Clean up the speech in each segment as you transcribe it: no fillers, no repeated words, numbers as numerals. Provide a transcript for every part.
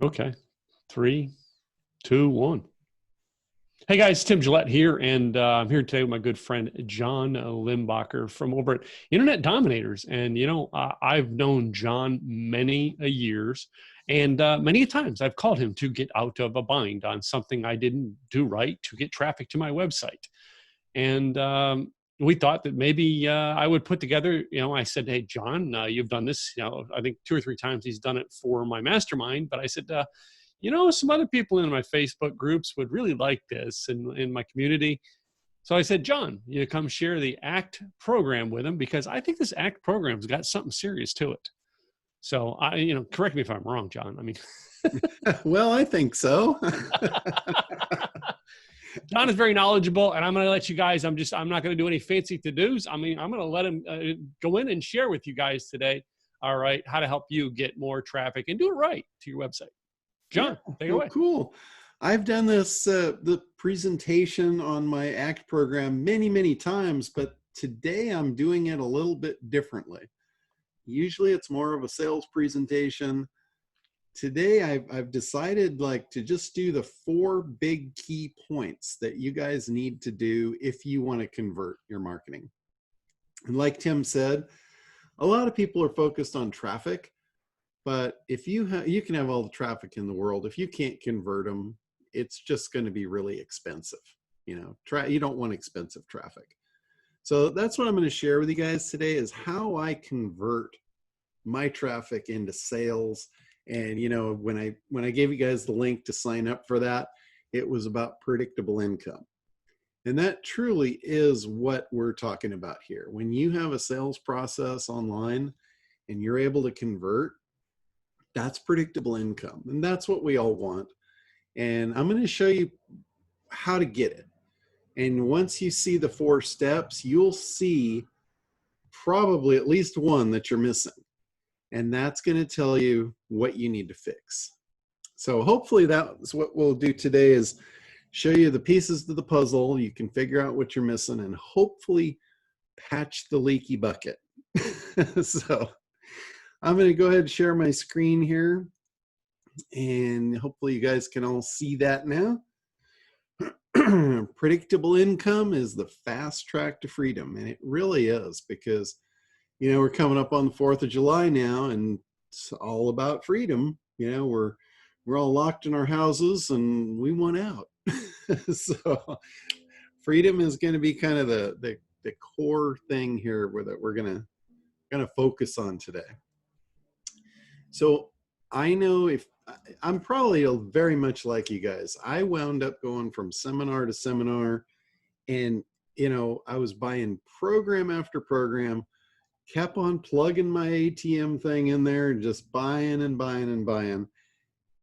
Okay. 3, 2, 1. Hey guys, Tim Gillette here, and I'm here today with my good friend John Limbocker from over at Internet Dominators. And I've known John many a years, and many a times I've called him to get out of a bind on something I didn't do right to get traffic to my website. And we thought that maybe I would put together, I said, hey, John, you've done this, I think 2 or 3 times he's done it for my mastermind, but I said, some other people in my Facebook groups would really like this in my community. So I said, John, you come share the ACT program with him, because I think this ACT program's got something serious to it. So correct me if I'm wrong, John. I mean, well, I think so. John is very knowledgeable, and I'm going to let you guys, I'm not going to do any fancy to-dos. I mean, I'm going to let him go in and share with you guys today, all right, how to help you get more traffic and do it right to your website. John, take it away. Cool. I've done this, the presentation on my ACT program many times, but today I'm doing it a little bit differently. Usually it's more of a sales presentation. Today I've decided to just do the 4 big key points that you guys need to do if you want to convert your marketing. And like Tim said, a lot of people are focused on traffic, but if you can have all the traffic in the world, if you can't convert them, it's just going to be really expensive. You don't want expensive traffic. So that's what I'm going to share with you guys today, is how I convert my traffic into sales. And when I gave you guys the link to sign up for that, it was about predictable income. And that truly is what we're talking about here. When you have a sales process online and you're able to convert, that's predictable income. And that's what we all want. And I'm going to show you how to get it. And once you see the 4 steps, you'll see probably at least one that you're missing. And that's going to tell you what you need to fix. So hopefully that's what we'll do today, is show you the pieces to the puzzle. You can figure out what you're missing and hopefully patch the leaky bucket. So I'm going to go ahead and share my screen here, and hopefully you guys can all see that now. Predictable income is the fast track to freedom. And it really is, because we're coming up on the 4th of July now, and it's all about freedom. We're all locked in our houses and we want out. So freedom is going to be kind of the core thing here that we're going to focus on today. So I know I'm probably very much like you guys. I wound up going from seminar to seminar, and I was buying program after program, kept on plugging my ATM thing in there and just buying and buying and buying,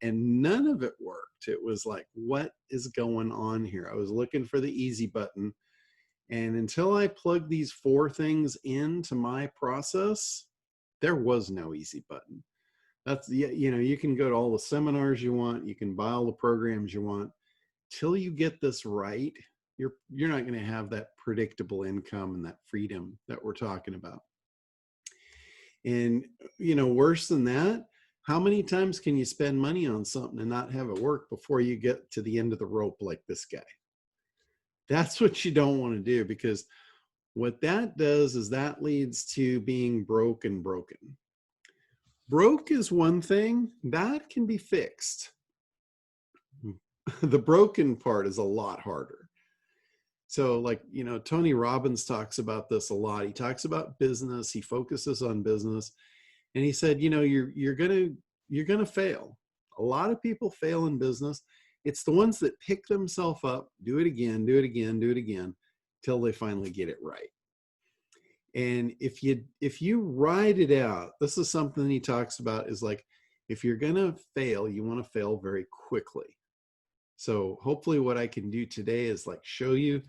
and none of it worked. It was like, what is going on here? I was looking for the easy button, and until I plugged these 4 things into my process, there was no easy button. That's, you can go to all the seminars you want, you can buy all the programs you want. Till you get this right, you're not going to have that predictable income and that freedom that we're talking about. And, worse than that, how many times can you spend money on something and not have it work before you get to the end of the rope like this guy? That's what you don't want to do, because what that does is that leads to being broken. Broke is one thing that can be fixed. The broken part is a lot harder. So Tony Robbins talks about this a lot. He talks about business. He focuses on business. And he said, you're going to fail. A lot of people fail in business. It's the ones that pick themselves up, do it again, till they finally get it right. And if you ride it out, this is something he talks about, is if you're going to fail, you want to fail very quickly. So hopefully what I can do today is show you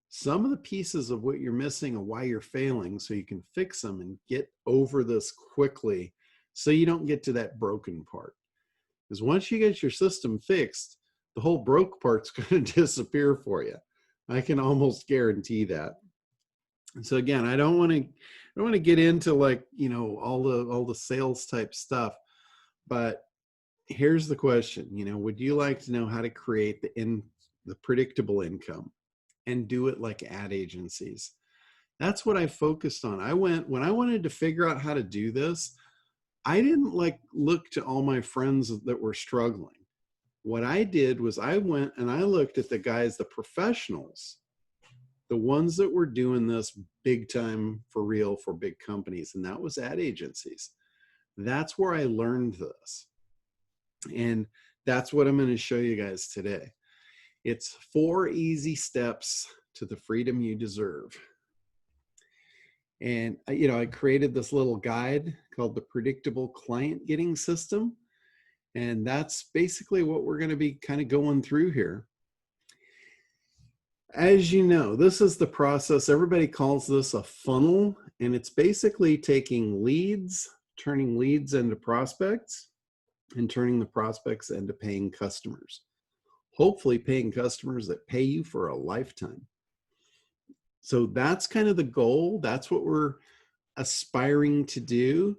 some of the pieces of what you're missing and why you're failing, so you can fix them and get over this quickly, so you don't get to that broken part. Because once you get your system fixed, the whole broke part's going to disappear for you. I can almost guarantee that. And so again, I don't want to get into all the sales type stuff, but here's the question, would you like to know how to create the predictable income and do it like ad agencies? That's what I focused on. When I wanted to figure out how to do this, I didn't look to all my friends that were struggling. What I did was I went and I looked at the guys, the professionals, the ones that were doing this big time for real for big companies, and that was ad agencies. That's where I learned this. And that's what I'm going to show you guys today. It's 4 easy steps to the freedom you deserve. And, I created this little guide called the Predictable Client Getting System. And that's basically what we're going to be kind of going through here. As you know, this is the process. Everybody calls this a funnel, and it's basically taking leads, turning leads into prospects, and turning the prospects into paying customers. Hopefully paying customers that pay you for a lifetime. So that's kind of the goal. That's what we're aspiring to do.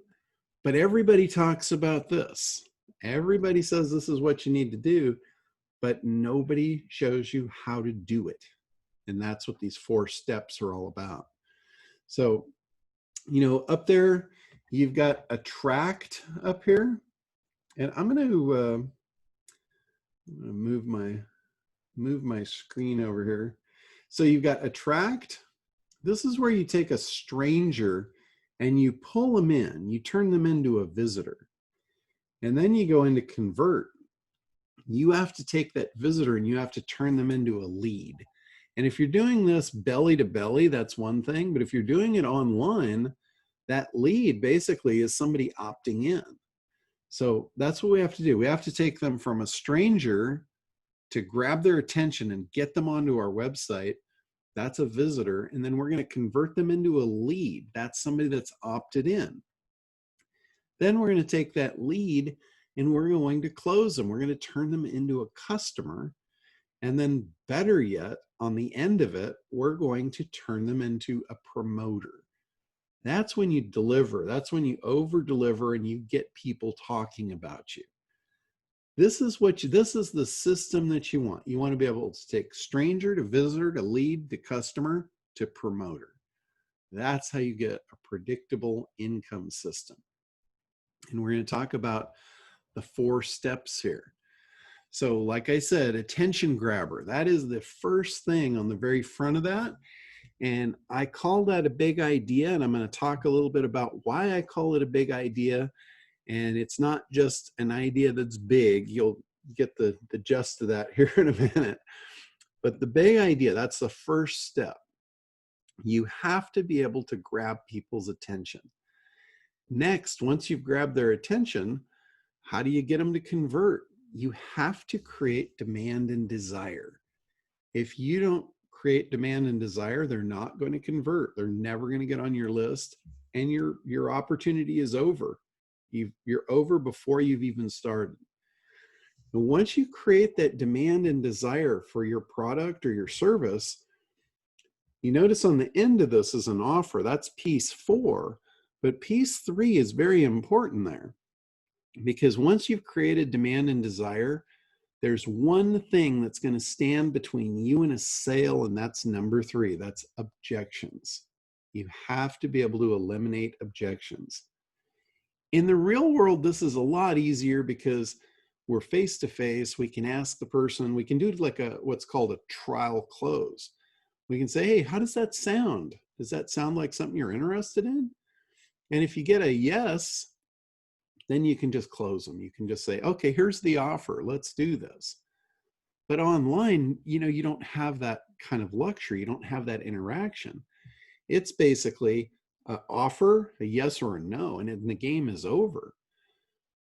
But everybody talks about this. Everybody says this is what you need to do, but nobody shows you how to do it. And that's what these 4 steps are all about. So, up there, you've got attract up here. And I'm going to move my screen over here. So you've got attract. This is where you take a stranger and you pull them in. You turn them into a visitor. And then you go into convert. You have to take that visitor and you have to turn them into a lead. And if you're doing this belly to belly, that's one thing. But if you're doing it online, that lead basically is somebody opting in. So that's what we have to do. We have to take them from a stranger to grab their attention and get them onto our website. That's a visitor. And then we're going to convert them into a lead. That's somebody that's opted in. Then we're going to take that lead and we're going to close them. We're going to turn them into a customer. And then better yet, on the end of it, we're going to turn them into a promoter. That's when you deliver. That's when you over deliver and you get people talking about you. This is the system that you want. You want to be able to take stranger to visitor to lead to customer to promoter. That's how you get a predictable income system. And we're going to talk about the 4 steps here. So like I said, attention grabber, that is the first thing on the very front of that. And I call that a big idea. And I'm going to talk a little bit about why I call it a big idea. And it's not just an idea that's big. You'll get the gist of that here in a minute. But the big idea, that's the first step. You have to be able to grab people's attention. Next, once you've grabbed their attention, how do you get them to convert? You have to create demand and desire. If you don't create demand and desire, they're not going to convert. They're never going to get on your list, and your opportunity is over. You're over before you've even started. And once you create that demand and desire for your product or your service, you notice on the end of this is an offer. That's piece 4, but piece 3 is very important there. Because once you've created demand and desire, there's one thing that's going to stand between you and a sale, and that's number 3. That's objections. You have to be able to eliminate objections. In the real world, this is a lot easier because we're face to face. We can ask the person, we can do like what's called a trial close. We can say, hey, how does that sound? Does that sound like something you're interested in? And if you get a yes, then you can just close them. You can just say, okay, here's the offer. Let's do this. But online, you don't have that kind of luxury. You don't have that interaction. It's basically an offer, a yes or a no, and the game is over.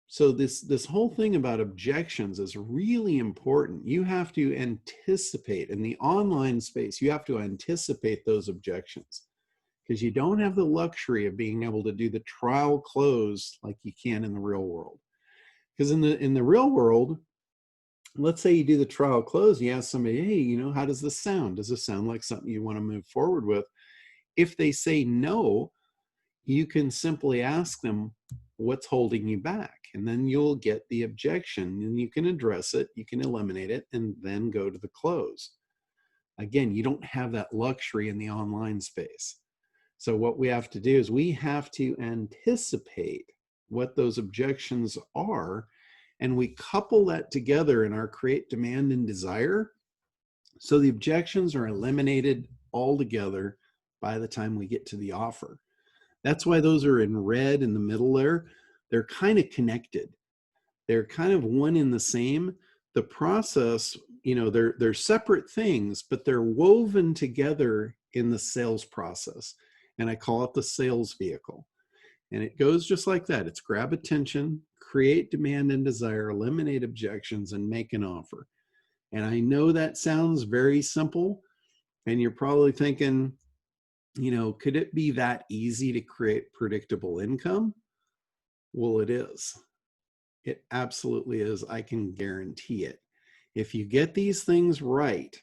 So this whole thing about objections is really important. You have to anticipate in the online space, you have to anticipate those objections, because you don't have the luxury of being able to do the trial close like you can in the real world. Because in the real world, let's say you do the trial close, you ask somebody, hey, how does this sound? Does this sound like something you want to move forward with? If they say no, you can simply ask them, what's holding you back. And then you'll get the objection and you can address it, you can eliminate it, and then go to the close. Again, you don't have that luxury in the online space. So what we have to do is we have to anticipate what those objections are, and we couple that together in our create demand and desire. So the objections are eliminated altogether by the time we get to the offer. That's why those are in red in the middle there. They're kind of connected. They're kind of one in the same. The process, they're separate things, but they're woven together in the sales process. And I call it the sales vehicle. And it goes just like that. It's grab attention, create demand and desire, eliminate objections, and make an offer. And I know that sounds very simple. And you're probably thinking, could it be that easy to create predictable income? Well, it is. It absolutely is. I can guarantee it. If you get these things right,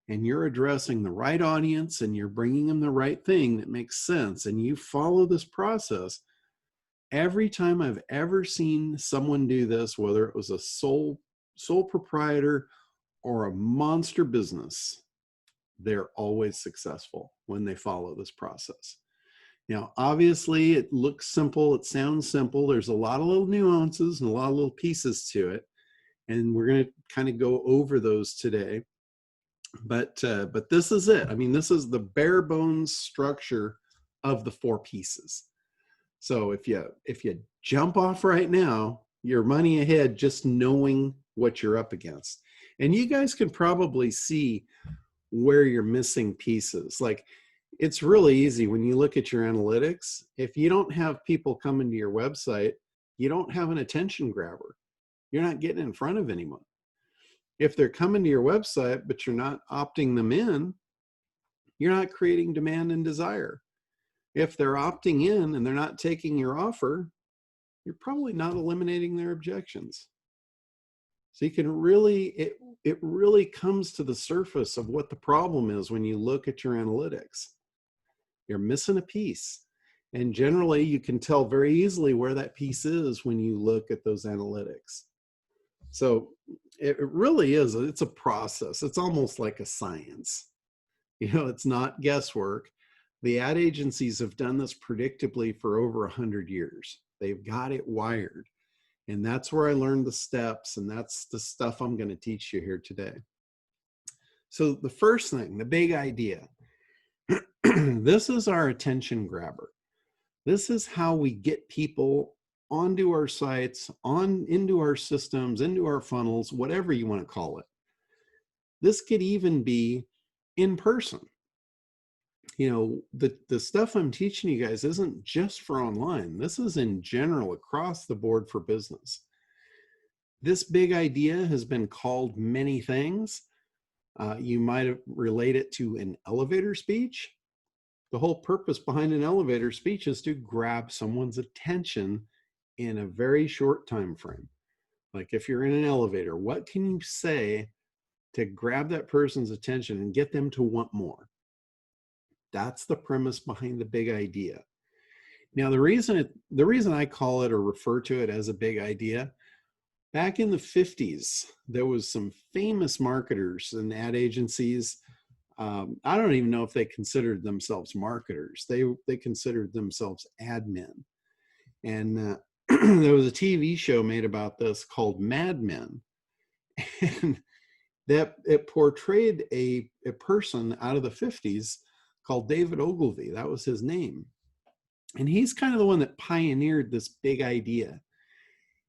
and you're addressing the right audience and you're bringing them the right thing that makes sense, and you follow this process, every time I've ever seen someone do this, whether it was a sole proprietor or a monster business, they're always successful when they follow this process. Now, obviously, it looks simple. It sounds simple. There's a lot of little nuances and a lot of little pieces to it. And we're going to kind of go over those today. But this is it. I mean, this is the bare bones structure of the 4 pieces. So if you jump off right now, you're money ahead just knowing what you're up against. And you guys can probably see where you're missing pieces. Like, it's really easy when you look at your analytics. If you don't have people coming to your website, you don't have an attention grabber. You're not getting in front of anyone. If they're coming to your website, but you're not opting them in, you're not creating demand and desire. If they're opting in and they're not taking your offer, you're probably not eliminating their objections. So you can really, it really comes to the surface of what the problem is when you look at your analytics. You're missing a piece. And generally, you can tell very easily where that piece is when you look at those analytics. So it really is, it's a process. It's almost like a science. It's not guesswork. The ad agencies have done this predictably for over 100 years. They've got it wired. And that's where I learned the steps, and that's the stuff I'm going to teach you here today. So the first thing, the big idea, this is our attention grabber. This is how we get people onto our sites, into our systems, into our funnels, whatever you want to call it. This could even be in person. The stuff I'm teaching you guys isn't just for online. This is in general across the board for business. This big idea has been called many things. You might relate it to an elevator speech. The whole purpose behind an elevator speech is to grab someone's attention in a very short time frame. Like, if you're in an elevator, what can you say to grab that person's attention and get them to want more? That's the premise behind the big idea. Now, the reason I call it or refer to it as a big idea, back in the 50s, there was some famous marketers and ad agencies. I don't even know if they considered themselves marketers. They considered themselves admin. And there was a TV show made about this called Mad Men. And that it portrayed a person out of the 50s called David Ogilvy. That was his name. And he's kind of the one that pioneered this big idea.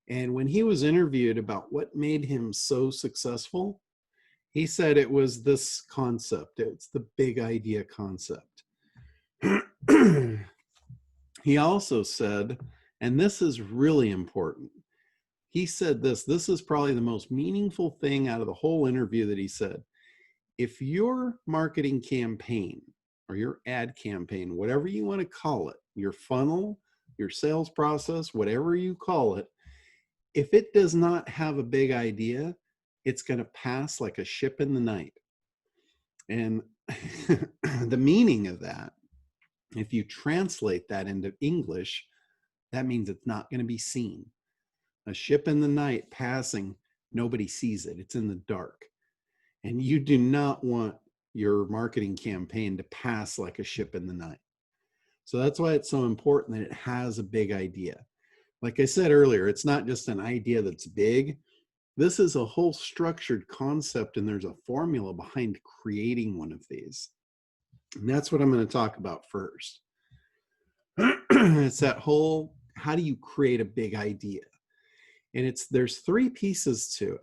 And when he was interviewed about what made him so successful, he said it was this concept. It's the big idea concept. He also said, and this is really important, he said this is probably the most meaningful thing out of the whole interview that he said. If your marketing campaign or your ad campaign, whatever you want to call it, your funnel, your sales process, whatever you call it, if it does not have a big idea, it's going to pass like a ship in the night. And the meaning of that, if you translate that into English, That means it's not going to be seen. A ship in the night passing, nobody sees it. It's in the dark. And you do not want your marketing campaign to pass like a ship in the night. So that's why it's so important that it has a big idea. Like I said earlier, it's not just an idea that's big. This is a whole structured concept, and there's a formula behind creating one of these. And that's what I'm going to talk about first. It's that whole, how do you create a big idea? And there's three pieces to it.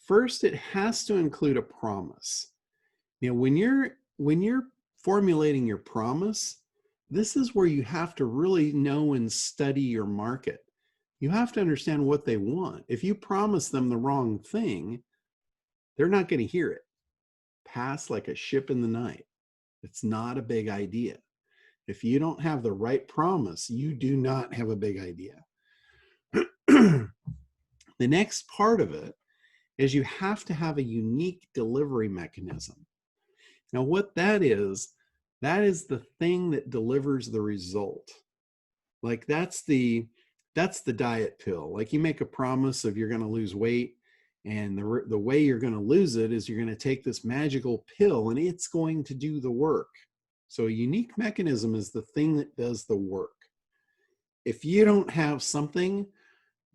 First, it has to include a promise. You know, when you're formulating your promise, this is where you have to really know and study your market. You have to understand what they want. If you promise them the wrong thing, they're not going to hear it. Pass like a ship in the night. It's not a big idea. If you don't have the right promise, you do not have a big idea. The next part of it is you have to have a unique delivery mechanism. Now, what that is the thing that delivers the result. Like that's the diet pill. Like you make a promise of you're going to lose weight, and the way you're going to lose it is you're going to take this magical pill and it's going to do the work. So a unique mechanism is the thing that does the work. If you don't have something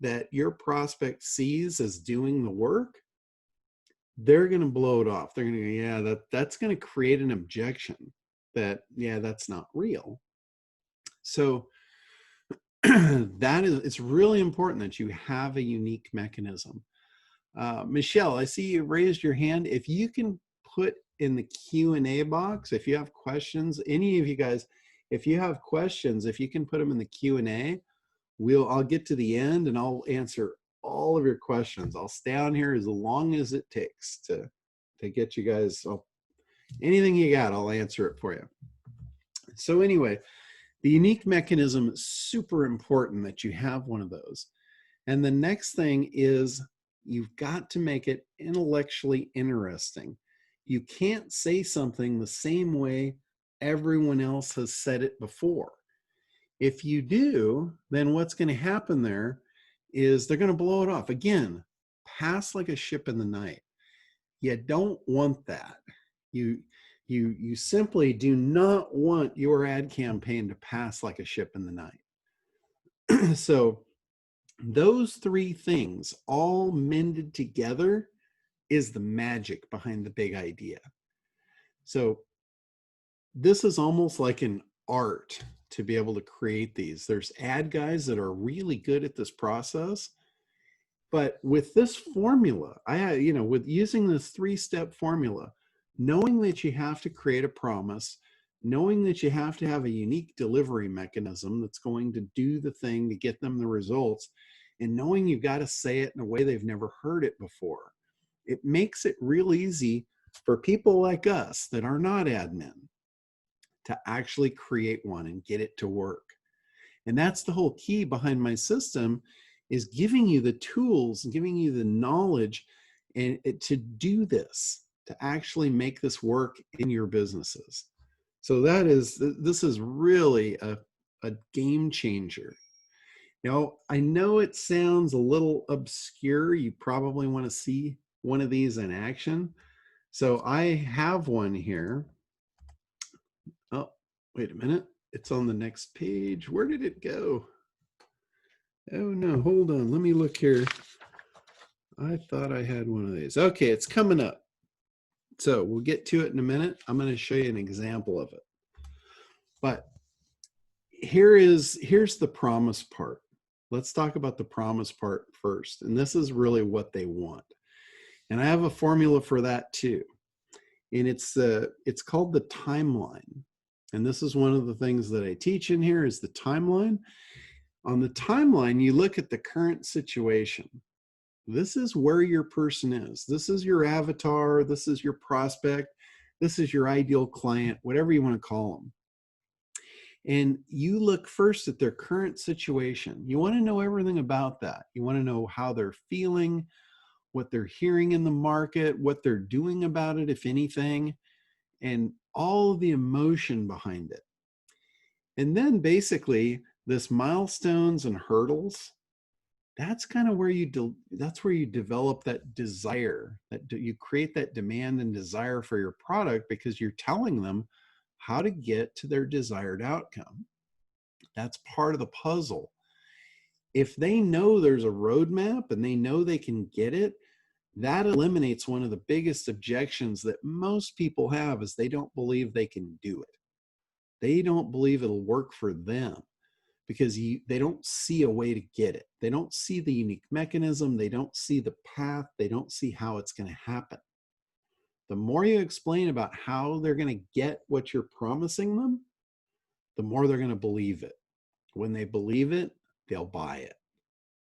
that your prospect sees as doing the work, they're going to blow it off. They're going to go, yeah, that's going to create an objection that, yeah, that's not real. So it's really important that you have a unique mechanism. Michelle, I see you raised your hand. If you can put in the Q&A box, if you have questions, any of you guys, if you have questions, if you can put them in the Q&A, I'll get to the end and I'll answer all of your questions. I'll stay on here as long as it takes to get you guys, anything you got, I'll answer it for you. So anyway, the unique mechanism is super important that you have one of those. And the next thing is you've got to make it intellectually interesting. You can't say something the same way everyone else has said it before. If you do, then what's going to happen there is they're going to blow it off. Again, pass like a ship in the night. You don't want that. You simply do not want your ad campaign to pass like a ship in the night. So those three things all mended together is the magic behind the big idea. So this is almost like an art to be able to create these. There's ad guys that are really good at this process, but with this formula, with using this 3-step formula, knowing that you have to create a promise, knowing that you have to have a unique delivery mechanism that's going to do the thing to get them the results, and knowing you've got to say it in a way they've never heard it before, it makes it real easy for people like us that are not admin to actually create one and get it to work. And that's the whole key behind my system, is giving you the tools and giving you the knowledge and to do this, to actually make this work in your businesses. So this is really a game changer. Now, I know it sounds a little obscure. You probably want to see one of these in action. So I have one here. Oh, wait a minute. It's on the next page. Where did it go? Oh no, hold on. Let me look here. I thought I had one of these. Okay, it's coming up. So we'll get to it in a minute. I'm going to show you an example of it. But here's the promise part. Let's talk about the promise part first. And this is really what they want. And I have a formula for that too. And it's called the timeline. And this is one of the things that I teach in here is the timeline. On the timeline, you look at the current situation. This is where your person is. This is your avatar. This is your prospect. This is your ideal client, whatever you want to call them. And you look first at their current situation. You want to know everything about that. You want to know how they're feeling, what they're hearing in the market, what they're doing about it, if anything, and all the emotion behind it. And then basically This milestones and hurdles, that's kind of where that's where you develop that desire, that you create that demand and desire for your product because you're telling them how to get to their desired outcome. That's part of the puzzle. If they know there's a roadmap and they know they can get it, that eliminates one of the biggest objections that most people have is they don't believe they can do it. They don't believe it'll work for them because they don't see a way to get it. They don't see the unique mechanism. They don't see the path. They don't see how it's going to happen. The more you explain about how they're going to get what you're promising them, the more they're going to believe it. When they believe it, they'll buy it.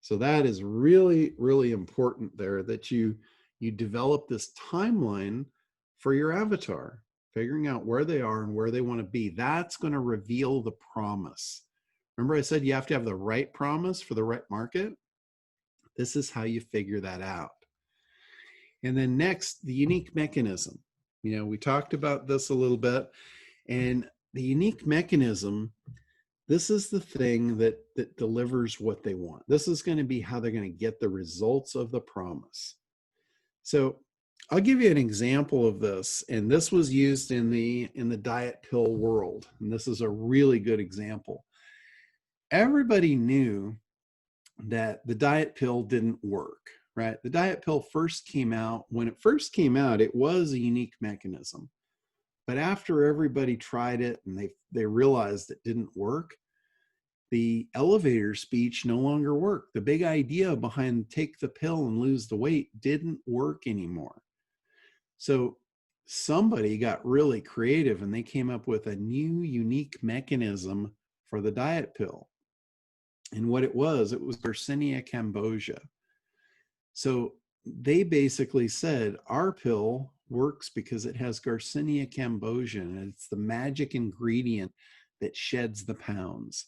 So that is really, really important there, that you develop this timeline for your avatar, figuring out where they are and where they want to be. That's going to reveal the promise. Remember I said you have to have the right promise for the right market? This is how you figure that out. And then next, the unique mechanism. We talked about this a little bit, and the unique mechanism, this is the thing that delivers what they want. This is going to be how they're going to get the results of the promise. So I'll give you an example of this, and this was used in the diet pill world, and this is a really good example. Everybody knew that the diet pill didn't work, right? The diet pill first came out. When it first came out, it was a unique mechanism. But after everybody tried it and they realized it didn't work, the elevator speech no longer worked. The big idea behind take the pill and lose the weight didn't work anymore. So somebody got really creative and they came up with a new unique mechanism for the diet pill. And what it was Garcinia cambogia. So they basically said, our pill works because it has Garcinia cambogia, and it's the magic ingredient that sheds the pounds.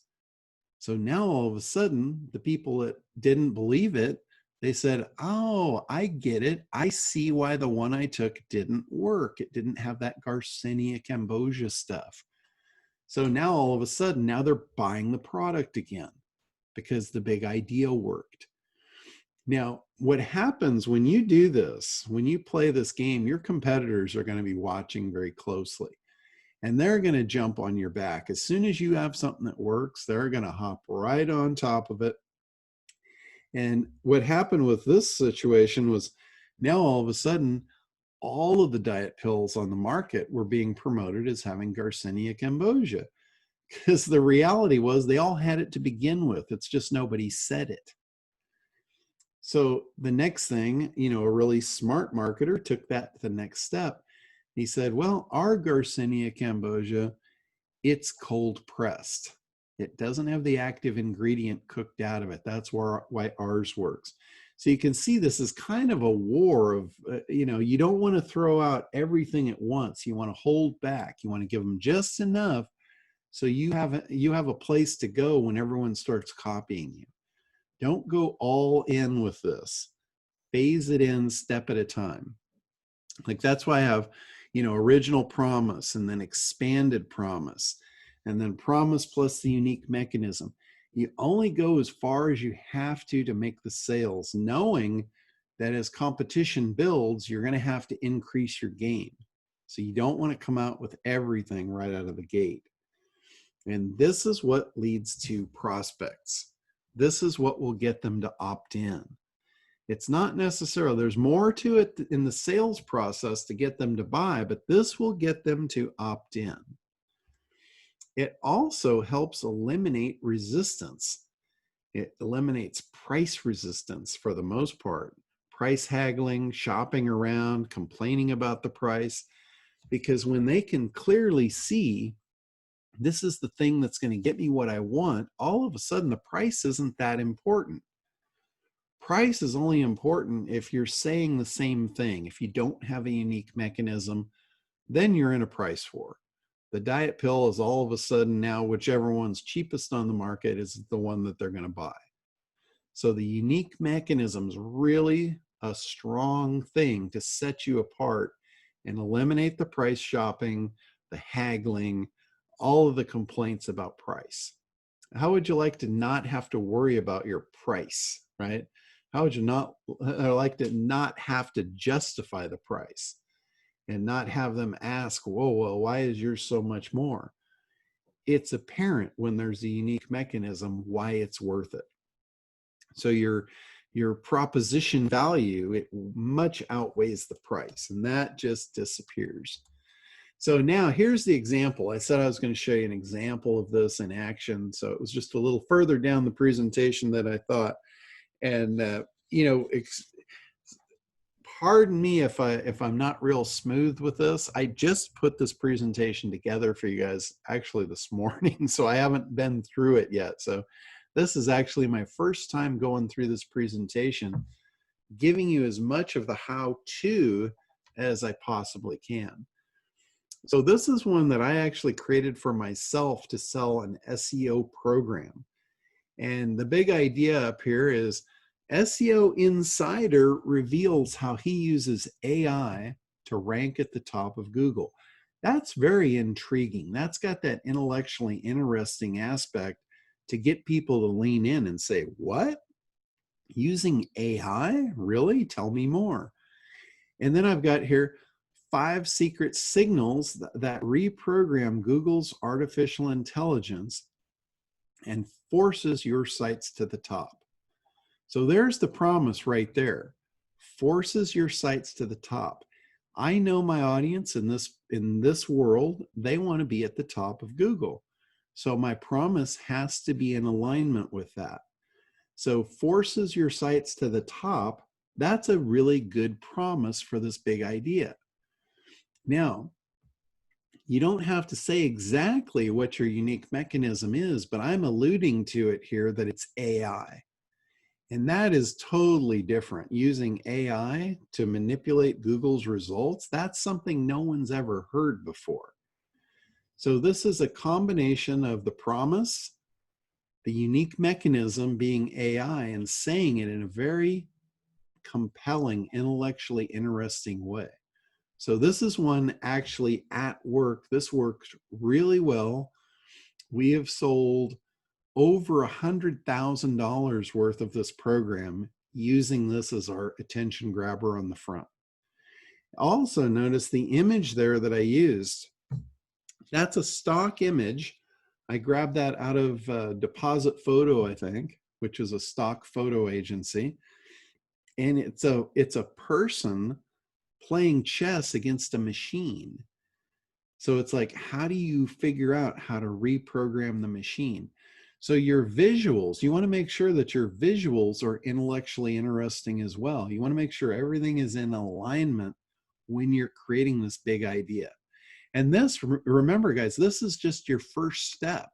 So now all of a sudden, the people that didn't believe it, they said, oh, I get it. I see why the one I took didn't work. It didn't have that Garcinia cambogia stuff. So now all of a sudden, now they're buying the product again because the big idea worked. Now, what happens when you do this, when you play this game, your competitors are going to be watching very closely, and they're going to jump on your back. As soon as you have something that works, they're going to hop right on top of it. And what happened with this situation was now all of a sudden, all of the diet pills on the market were being promoted as having Garcinia cambogia, because the reality was they all had it to begin with. It's just nobody said it. So the next thing, a really smart marketer took that to the next step. He said, well, our Garcinia cambogia, it's cold pressed. It doesn't have the active ingredient cooked out of it. That's why ours works. So you can see this is kind of a war of, you don't want to throw out everything at once. You want to hold back. You want to give them just enough so you have a place to go when everyone starts copying you. Don't go all in with this. Phase it in step at a time. Like that's why I have, original promise and then expanded promise and then promise plus the unique mechanism. You only go as far as you have to make the sales, knowing that as competition builds, you're going to have to increase your game. So you don't want to come out with everything right out of the gate. And this is what leads to prospects. This is what will get them to opt in. It's not necessarily, there's more to it in the sales process to get them to buy, but this will get them to opt in. It also helps eliminate resistance. It eliminates price resistance for the most part. Price haggling, shopping around, complaining about the price, because when they can clearly see this is the thing that's going to get me what I want, all of a sudden the price isn't that important. Price is only important if you're saying the same thing. If you don't have a unique mechanism, then you're in a price war. The diet pill is all of a sudden now, whichever one's cheapest on the market is the one that they're going to buy. So the unique mechanism is really a strong thing to set you apart and eliminate the price shopping, the haggling, all of the complaints about price. How would you like to not have to worry about your price, right? How would you not like to not have to justify the price and not have them ask, whoa, well, why is yours so much more? It's apparent when there's a unique mechanism why it's worth it. So your proposition value, it much outweighs the price, and that just disappears. So now here's the example. I said I was going to show you an example of this in action. So it was just a little further down the presentation that I thought. And you know, pardon me if I'm not real smooth with this. I just put this presentation together for you guys actually this morning, so I haven't been through it yet. So this is actually my first time going through this presentation, giving you as much of the how-to as I possibly can. So this is one that I actually created for myself to sell an SEO program. And the big idea up here is SEO Insider reveals how he uses AI to rank at the top of Google. That's very intriguing. That's got that intellectually interesting aspect to get people to lean in and say, what? Using AI? Really? Tell me more. And then I've got here 5 secret signals that reprogram Google's artificial intelligence and forces your sites to the top. So there's the promise right there. Forces your sites to the top. I know my audience in this world, they want to be at the top of Google. So my promise has to be in alignment with that. So forces your sites to the top, that's a really good promise for this big idea. Now, you don't have to say exactly what your unique mechanism is, but I'm alluding to it here that it's AI. And that is totally different. Using AI to manipulate Google's results, that's something no one's ever heard before. So this is a combination of the promise, the unique mechanism being AI, and saying it in a very compelling, intellectually interesting way. So this is one actually at work. This works really well. We have sold over $100,000 worth of this program using this as our attention grabber on the front. Also notice the image there that I used. That's a stock image. I grabbed that out of Deposit Photo, I think, which is a stock photo agency. And it's a person playing chess against a machine. So it's like, how do you figure out how to reprogram the machine? So your visuals, you want to make sure that your visuals are intellectually interesting as well. You want to make sure everything is in alignment when you're creating this big idea. And this, remember guys, this is just your first step.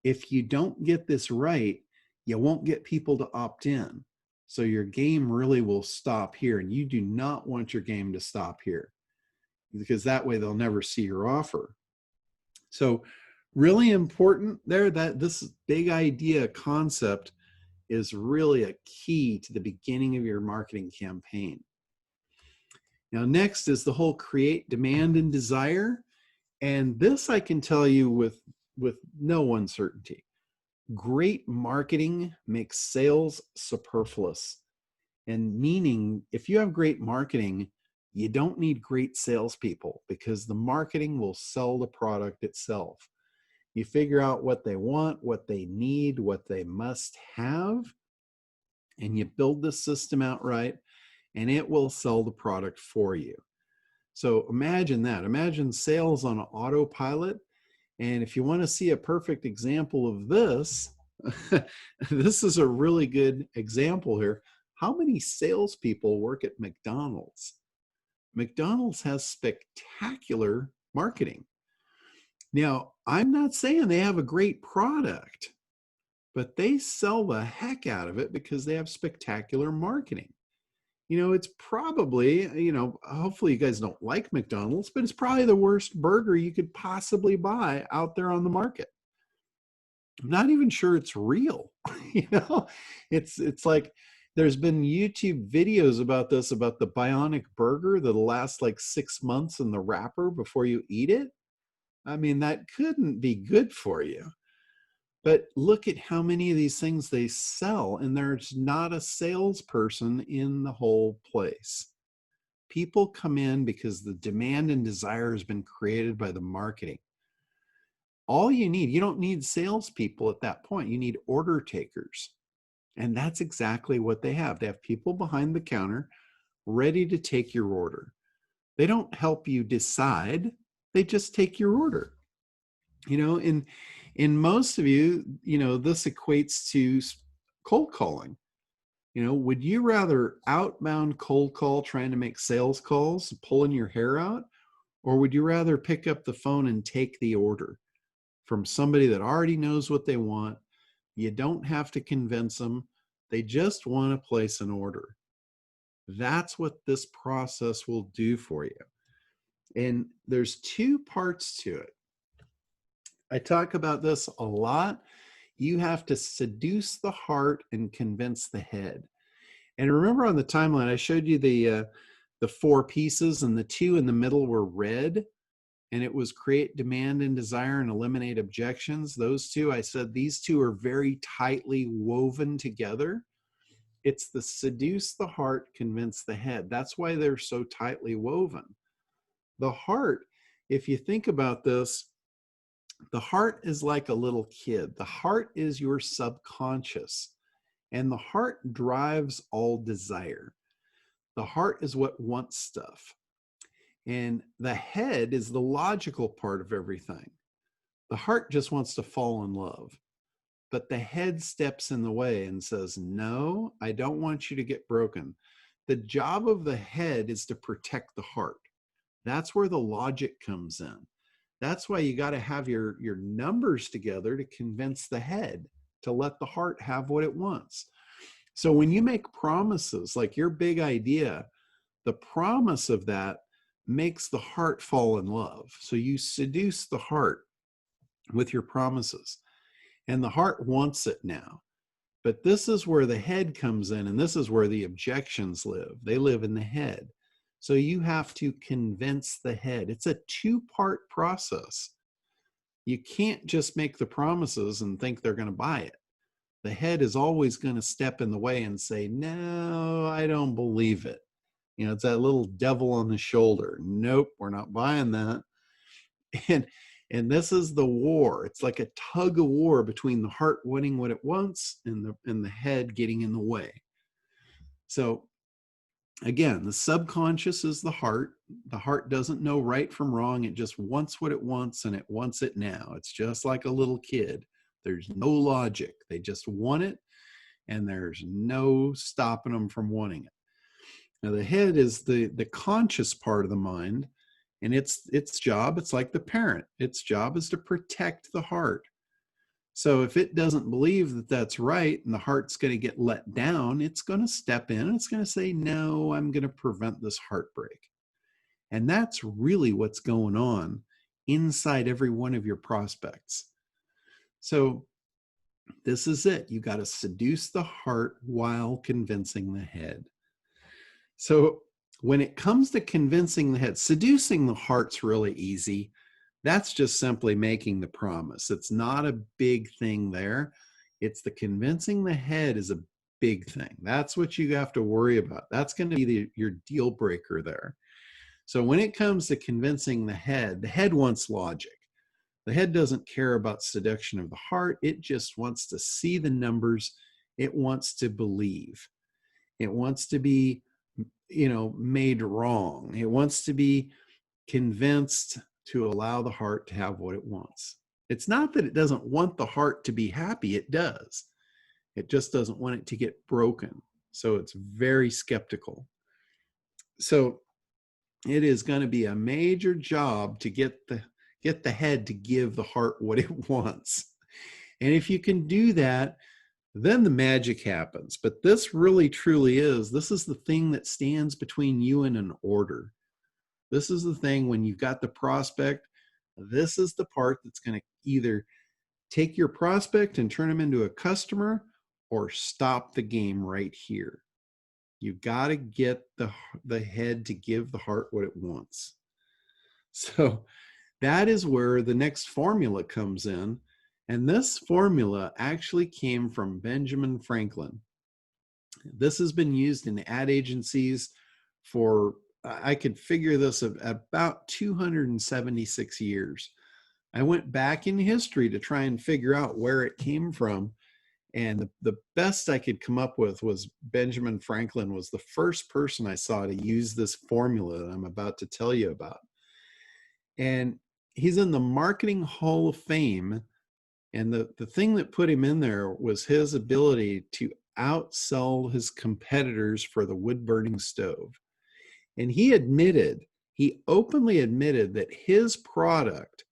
If you don't get this right, you won't get people to opt in. So your game really will stop here, and you do not want your game to stop here, because that way they'll never see your offer. So really important there, that this big idea concept is really a key to the beginning of your marketing campaign. Now next is the whole create demand and desire. And this I can tell you with no uncertainty. Great marketing makes sales superfluous. And meaning, if you have great marketing, you don't need great salespeople, because the marketing will sell the product itself. You figure out what they want, what they need, what they must have, and you build the system out right, and it will sell the product for you. So imagine that. Imagine sales on autopilot. And if you want to see a perfect example of this, this is a really good example here. How many salespeople work at McDonald's? McDonald's has spectacular marketing. Now, I'm not saying they have a great product, but they sell the heck out of it because they have spectacular marketing. You know, it's probably, hopefully you guys don't like McDonald's, but it's probably the worst burger you could possibly buy out there on the market. I'm not even sure it's real. It's like, there's been YouTube videos about this, about the bionic burger that'll last like 6 months in the wrapper before you eat it. I mean, that couldn't be good for you. But look at how many of these things they sell, and there's not a salesperson in the whole place. People come in because the demand and desire has been created by the marketing. All you don't need salespeople at that point. You need order takers. And that's exactly what they have. They have people behind the counter ready to take your order. They don't help you decide, they just take your order. In most of you, this equates to cold calling. Would you rather outbound cold call trying to make sales calls, pulling your hair out, or would you rather pick up the phone and take the order from somebody that already knows what they want? You don't have to convince them. They just want to place an order. That's what this process will do for you. And there's two parts to it. I talk about this a lot. You have to seduce the heart and convince the head. And remember on the timeline, I showed you the 4 pieces, and the 2 in the middle were red, and it was create demand and desire and eliminate objections. Those 2, I said these 2 are very tightly woven together. It's the seduce the heart, convince the head. That's why they're so tightly woven. The heart, if you think about this, the heart is like a little kid. The heart is your subconscious, and the heart drives all desire. The heart is what wants stuff. And the head is the logical part of everything. The heart just wants to fall in love. But the head steps in the way and says, no, I don't want you to get broken. The job of the head is to protect the heart. That's where the logic comes in. That's why you got to have your numbers together to convince the head to let the heart have what it wants. So when you make promises, like your big idea, the promise of that makes the heart fall in love. So you seduce the heart with your promises, and the heart wants it now. But this is where the head comes in, and this is where the objections live. They live in the head. So you have to convince the head. It's a 2-part process. You can't just make the promises and think they're going to buy it. The head is always going to step in the way and say, no, I don't believe it. It's that little devil on the shoulder. Nope, we're not buying that. And this is the war. It's like a tug of war between the heart wanting what it wants and the head getting in the way. So again, the subconscious is the heart. The heart doesn't know right from wrong. It just wants what it wants, and it wants it now. It's just like a little kid. There's no logic. They just want it, and there's no stopping them from wanting it. Now, the head is the conscious part of the mind, and its job, it's like the parent. Its job is to protect the heart. So if it doesn't believe that that's right and the heart's going to get let down, it's going to step in and it's going to say, no, I'm going to prevent this heartbreak. And that's really what's going on inside every one of your prospects. So this is it. You got to seduce the heart while convincing the head. So when it comes to convincing the head, seducing the heart's really easy. That's just simply making the promise. It's not a big thing there. It's the convincing the head is a big thing. That's what you have to worry about. That's going to be your deal breaker there. So when it comes to convincing the head wants logic. The head doesn't care about seduction of the heart. It just wants to see the numbers. It wants to believe. It wants to be, made wrong. It wants to be convinced to allow the heart to have what it wants. It's not that it doesn't want the heart to be happy. It does. It just doesn't want it to get broken. So it's very skeptical. So it is going to be a major job to get the head to give the heart what it wants. And if you can do that, then the magic happens. But this really truly this is the thing that stands between you and an order. This is the thing when you've got the prospect, this is the part that's going to either take your prospect and turn them into a customer or stop the game right here. You've got to get the head to give the heart what it wants. So that is where the next formula comes in. And this formula actually came from Benjamin Franklin. This has been used in ad agencies for, I could figure this, about 276 years. I went back in history to try and figure out where it came from. And the best I could come up with was Benjamin Franklin was the first person I saw to use this formula that I'm about to tell you about. And he's in the Marketing Hall of Fame. And the thing that put him in there was his ability to outsell his competitors for the wood-burning stove. And he openly admitted that his product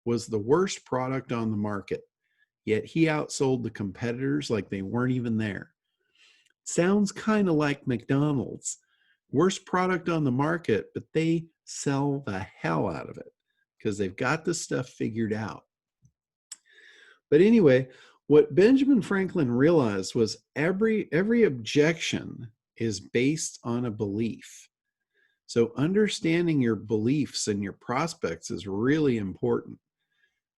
was the worst product on the market. Yet he outsold the competitors like they weren't even there. Sounds kind of like McDonald's. Worst product on the market, but they sell the hell out of it because they've got this stuff figured out. But anyway, what Benjamin Franklin realized was every objection is based on a belief. So understanding your beliefs and your prospects is really important.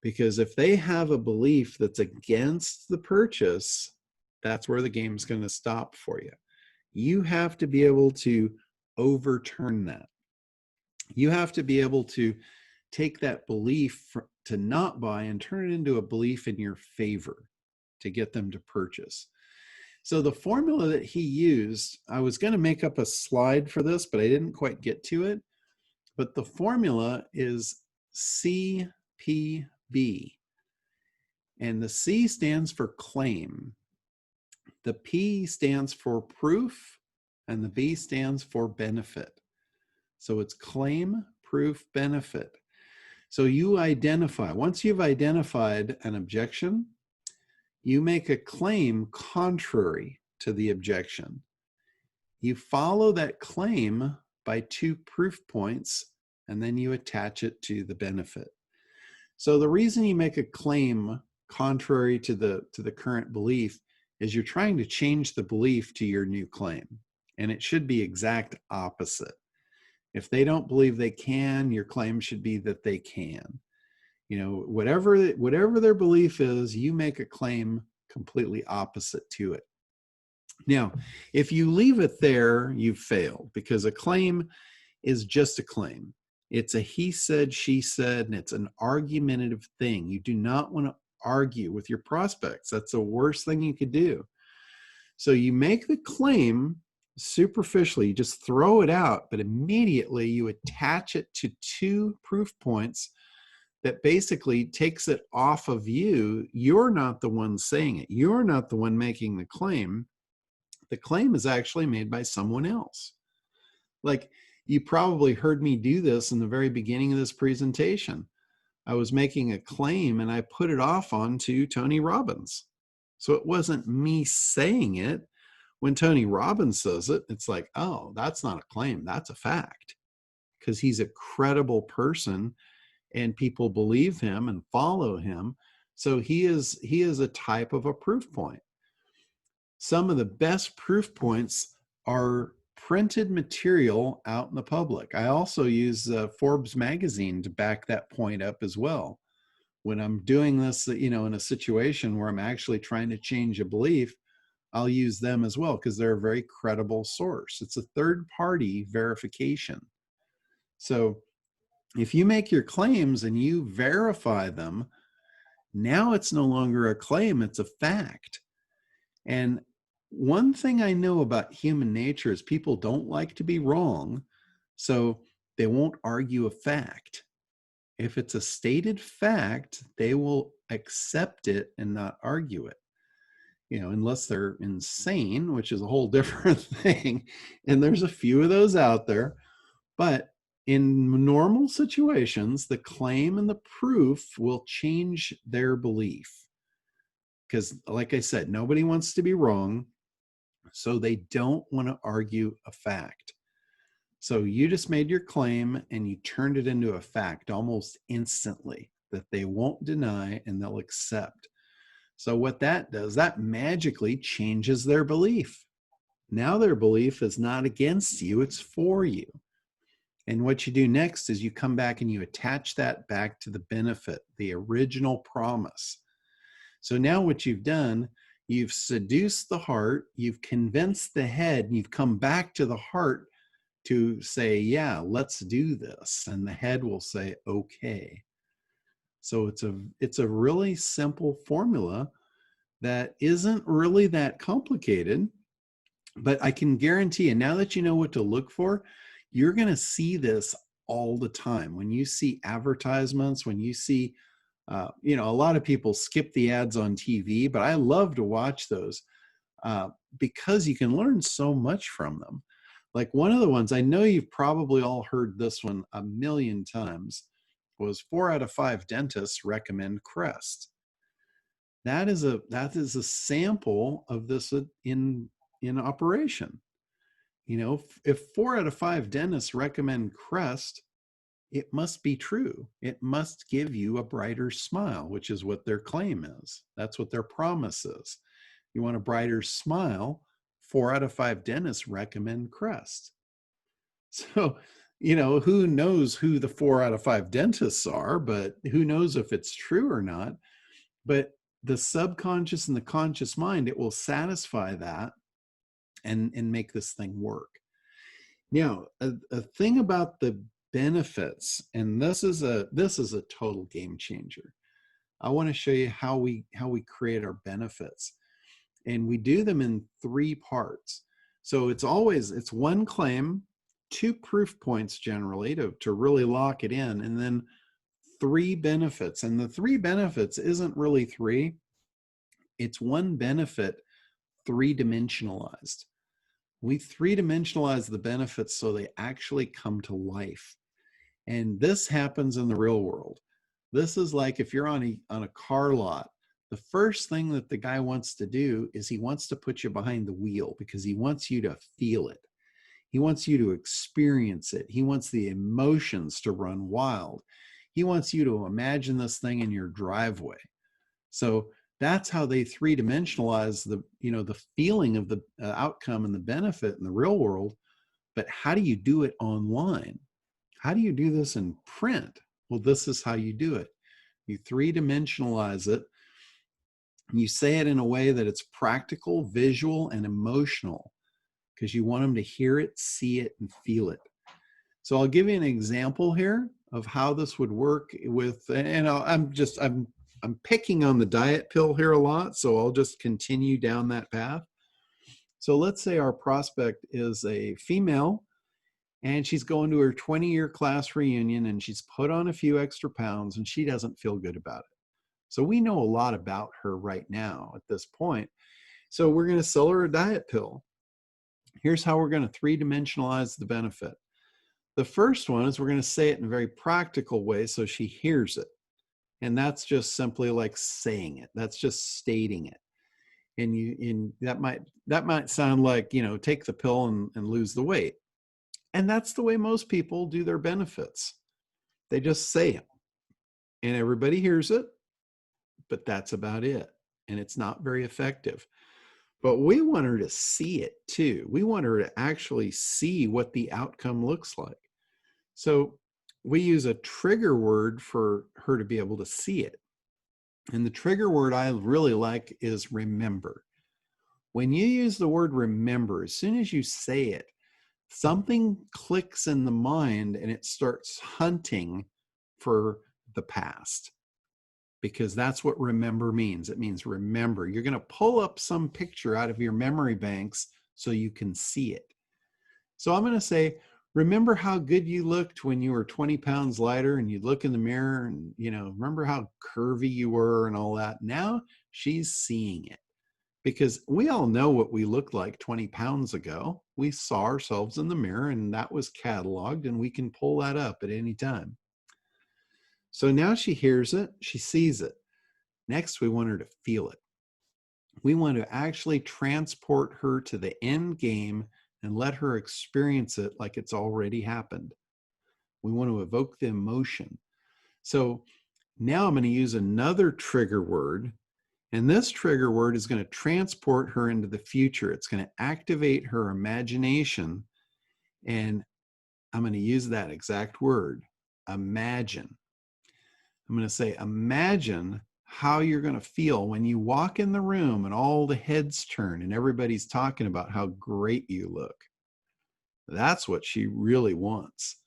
Because if they have a belief that's against the purchase, that's where the game's going to stop for you. You have to be able to overturn that. You have to be able to take that belief to not buy and turn it into a belief in your favor to get them to purchase. So the formula that he used, I was going to make up a slide for this, but I didn't quite get to it. But the formula is CP B. And the C stands for claim. The P stands for proof, and the B stands for benefit. So it's claim, proof, benefit. So you identify, once you've identified an objection, you make a claim contrary to the objection. You follow that claim by 2 proof points, and then you attach it to the benefit. So the reason you make a claim contrary to the current belief is you're trying to change the belief to your new claim. And it should be exact opposite. If they don't believe they can, your claim should be that they can. You know, whatever their belief is, you make a claim completely opposite to it. Now, if you leave it there, you've failed, because a claim is just a claim. It's a he said, she said, and it's an argumentative thing. You do not want to argue with your prospects. That's the worst thing you could do. So you make the claim superficially, you just throw it out, but immediately you attach it to 2 proof points that basically takes it off of you. You're not the one saying it. You're not the one making the claim. The claim is actually made by someone else. Like, you probably heard me do this in the very beginning of this presentation. I was making a claim and I put it off onto Tony Robbins. So it wasn't me saying it. When Tony Robbins says it, it's like, oh, that's not a claim, that's a fact. Because he's a credible person and people believe him and follow him. So he is a type of a proof point. Some of the best proof points are printed material out in the public. I also use Forbes magazine to back that point up as well. When I'm doing this, in a situation where I'm actually trying to change a belief, I'll use them as well because they're a very credible source. It's a third-party verification. So if you make your claims and you verify them, now it's no longer a claim, it's a fact. And one thing I know about human nature is people don't like to be wrong, so they won't argue a fact. If it's a stated fact, they will accept it and not argue it. Unless they're insane, which is a whole different thing. And there's a few of those out there. But in normal situations, the claim and the proof will change their belief. Because, like I said, nobody wants to be wrong. So they don't want to argue a fact. So you just made your claim and you turned it into a fact almost instantly that they won't deny and they'll accept. So what that does, that magically changes their belief. Now their belief is not against you, it's for you. And what you do next is you come back and you attach that back to the benefit, the original promise. So now what you've done, you've seduced the heart, you've convinced the head, and you've come back to the heart to say, yeah, let's do this. And the head will say, okay. So it's a really simple formula that isn't really that complicated, but I can guarantee you, now that you know what to look for, you're going to see this all the time. When you see advertisements, when you see, a lot of people skip the ads on TV, but I love to watch those because you can learn so much from them. Like one of the ones, I know you've probably all heard this one a million times, was 4 out of 5 dentists recommend Crest. That is a sample of this in operation. If 4 out of 5 dentists recommend Crest, it must be true. It must give you a brighter smile, which is what their claim is. That's what their promise is. You want a brighter smile, 4 out of 5 dentists recommend Crest. So, who knows who the 4 out of 5 dentists are, but who knows if it's true or not. But the subconscious and the conscious mind, it will satisfy that and make this thing work. Now, a thing about the benefits, and this is a total game changer. I want to show you how we create our benefits, and we do them in 3 parts. So it's one claim, 2 proof points generally to really lock it in, and then 3 benefits. And the 3 benefits isn't really 3. It's one benefit 3-dimensionalized. We 3-dimensionalize the benefits so they actually come to life. And this happens in the real world. This is like if you're on a car lot, the first thing that the guy wants to do is he wants to put you behind the wheel because he wants you to feel it. He wants you to experience it. He wants the emotions to run wild. He wants you to imagine this thing in your driveway. So that's how they 3-dimensionalize the feeling of the outcome and the benefit in the real world. But how do you do it online? How do you do this in print? Well, this is how you do it. You 3-dimensionalize it. You say it in a way that it's practical, visual, and emotional, because you want them to hear it, see it, and feel it. So I'll give you an example here of how this would work with, and I'm picking on the diet pill here a lot, so I'll just continue down that path. So let's say our prospect is a female, and she's going to her 20-year class reunion, and she's put on a few extra pounds, and she doesn't feel good about it. So we know a lot about her right now at this point. So we're going to sell her a diet pill. Here's how we're going to 3-dimensionalize the benefit. The first one is we're going to say it in a very practical way so she hears it. And that's just simply like saying it. That's just stating it. And that might sound like, take the pill and lose the weight. And that's the way most people do their benefits. They just say it. And everybody hears it, but that's about it. And it's not very effective. But we want her to see it too. We want her to actually see what the outcome looks like. So we use a trigger word for her to be able to see it. And the trigger word I really like is remember. When you use the word remember, as soon as you say it, something clicks in the mind and it starts hunting for the past. Because that's what remember means. It means remember. You're going to pull up some picture out of your memory banks so you can see it. So I'm going to say, remember how good you looked when you were 20 pounds lighter and you look in the mirror and, remember how curvy you were and all that. Now she's seeing it because we all know what we looked like 20 pounds ago. We saw ourselves in the mirror and that was cataloged and we can pull that up at any time. So now she hears it, she sees it. Next, we want her to feel it. We want to actually transport her to the end game and let her experience it like it's already happened. We want to evoke the emotion. So now I'm going to use another trigger word, and this trigger word is going to transport her into the future. It's going to activate her imagination, and I'm going to use that exact word, imagine. I'm going to say, imagine how you're going to feel when you walk in the room and all the heads turn and everybody's talking about how great you look. That's what she really wants.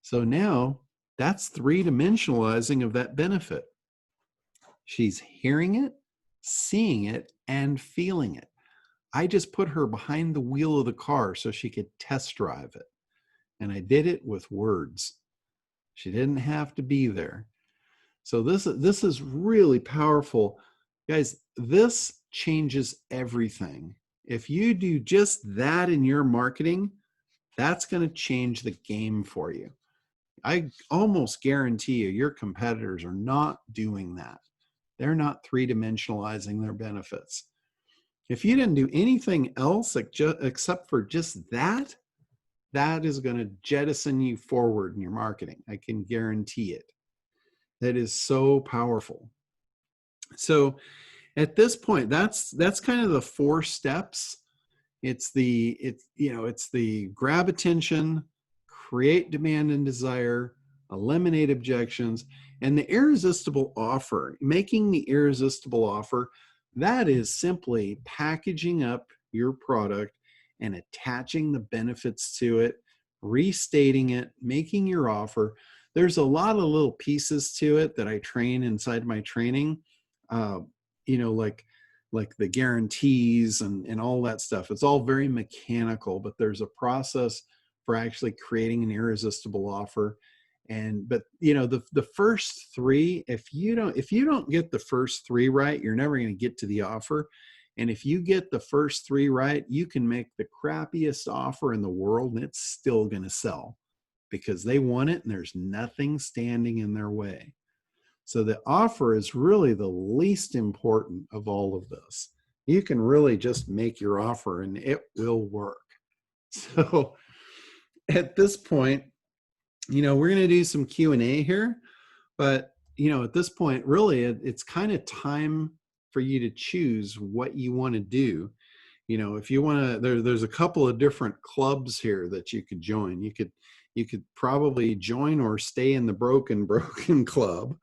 So now that's three-dimensionalizing of that benefit. She's hearing it, seeing it, and feeling it. I just put her behind the wheel of the car so she could test drive it. And I did it with words. She didn't have to be there. So this is really powerful. Guys, this changes everything. If you do just that in your marketing, that's going to change the game for you. I almost guarantee you your competitors are not doing that. They're not three-dimensionalizing their benefits. If you didn't do anything else except for just that, that is going to jettison you forward in your marketing. I can guarantee it. That is so powerful. So at this point, that's kind of the 4 steps. It's the grab attention, create demand and desire, eliminate objections, and the irresistible offer. Making the irresistible offer, that is simply packaging up your product and attaching the benefits to it, restating it, making your offer. There's a lot of little pieces to it that I train inside my training, like the guarantees and all that stuff. It's all very mechanical, but there's a process for actually creating an irresistible offer. But the first 3, if you don't get the first 3 right, you're never going to get to the offer. And if you get the first 3 right, you can make the crappiest offer in the world and it's still going to sell because they want it and there's nothing standing in their way. So the offer is really the least important of all of this. You can really just make your offer and it will work. So at this point, we're going to do some Q&A here, but at this point, really, it's kind of time for you to choose what you want to do. If you want to, there's a couple of different clubs here that you could join. You could probably join or stay in the broken club,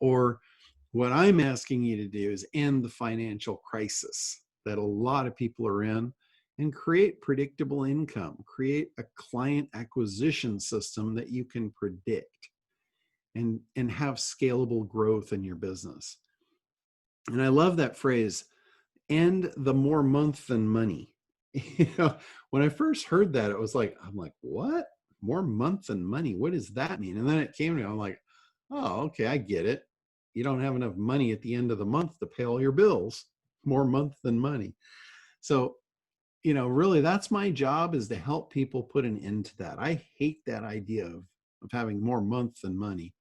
or what I'm asking you to do is end the financial crisis that a lot of people are in and create predictable income, create a client acquisition system that you can predict and have scalable growth in your business. And I love that phrase, end the more month than money. When I first heard that, I'm like, what? More month than money? What does that mean? And then it came to me, I'm like, oh, okay, I get it. You don't have enough money at the end of the month to pay all your bills. More month than money. So, really that's my job, is to help people put an end to that. I hate that idea of having more month than money.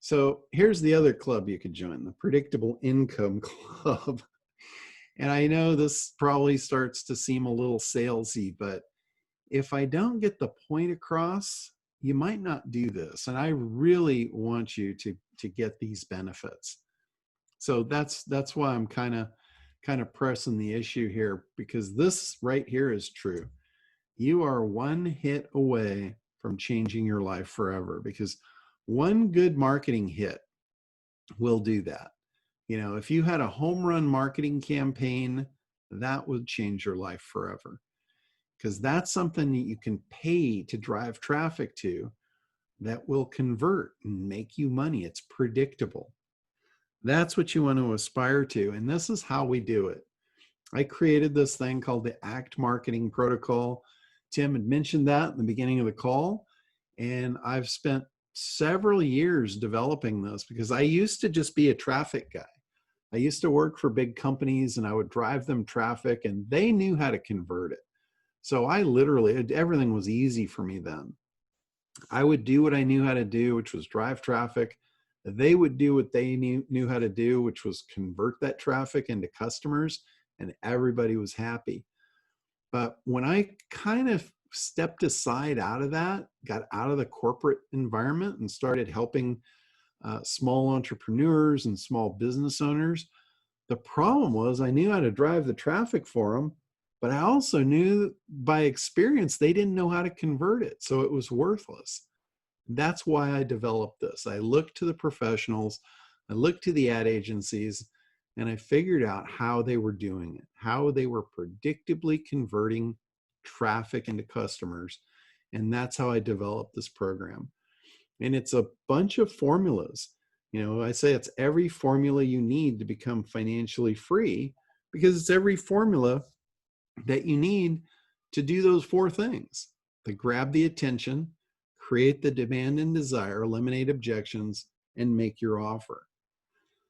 So here's the other club you could join, the Predictable Income Club. And I know this probably starts to seem a little salesy, but if I don't get the point across, you might not do this. And I really want you to get these benefits. So that's why I'm kind of pressing the issue here, because this right here is true. You are one hit away from changing your life forever, because one good marketing hit will do that. If you had a home run marketing campaign, that would change your life forever, because that's something that you can pay to drive traffic to that will convert and make you money. It's predictable. That's what you want to aspire to. And this is how we do it. I created this thing called the ACT Marketing Protocol. Tim had mentioned that in the beginning of the call. And I've spent several years developing this, because I used to just be a traffic guy. I used to work for big companies and I would drive them traffic and they knew how to convert it. So everything was easy for me then. I would do what I knew how to do, which was drive traffic. They would do what they knew how to do, which was convert that traffic into customers, and everybody was happy. But when I kind of stepped aside out of that, got out of the corporate environment and started helping small entrepreneurs and small business owners, the problem was I knew how to drive the traffic for them, but I also knew by experience they didn't know how to convert it, so it was worthless. That's why I developed this. I looked to the professionals. I looked to the ad agencies and I figured out how they were doing it, how they were predictably converting traffic into customers. And that's how I developed this program. And it's a bunch of formulas. I say it's every formula you need to become financially free, because it's every formula that you need to do those four things: to grab the attention, create the demand and desire, eliminate objections, and make your offer.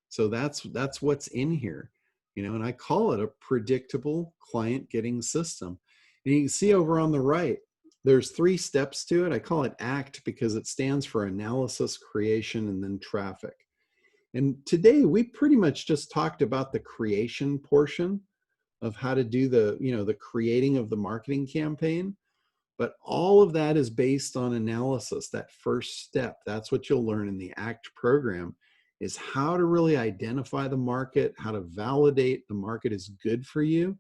So that's what's in here, and I call it a predictable client getting system. And you can see over on the right, there's 3 steps to it. I call it ACT because it stands for analysis, creation, and then traffic. And today we pretty much just talked about the creation portion of how to do the creating of the marketing campaign. But all of that is based on analysis, that first step. That's what you'll learn in the ACT program, is how to really identify the market, how to validate the market is good for you,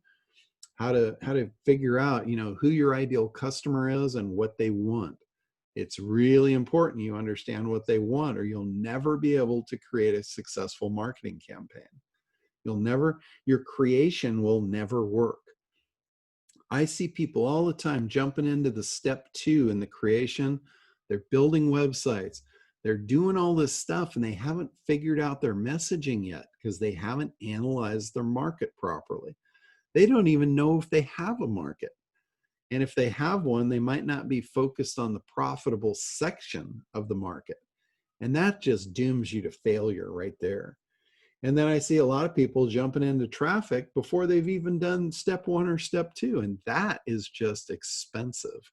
how to figure out, who your ideal customer is and what they want. It's really important you understand what they want, or you'll never be able to create a successful marketing campaign. Your creation will never work. I see people all the time jumping into the step 2 in the creation. They're building websites. They're doing all this stuff and they haven't figured out their messaging yet because they haven't analyzed their market properly. They don't even know if they have a market. And if they have one, they might not be focused on the profitable section of the market. And that just dooms you to failure right there. And then I see a lot of people jumping into traffic before they've even done step 1 or step 2. And that is just expensive.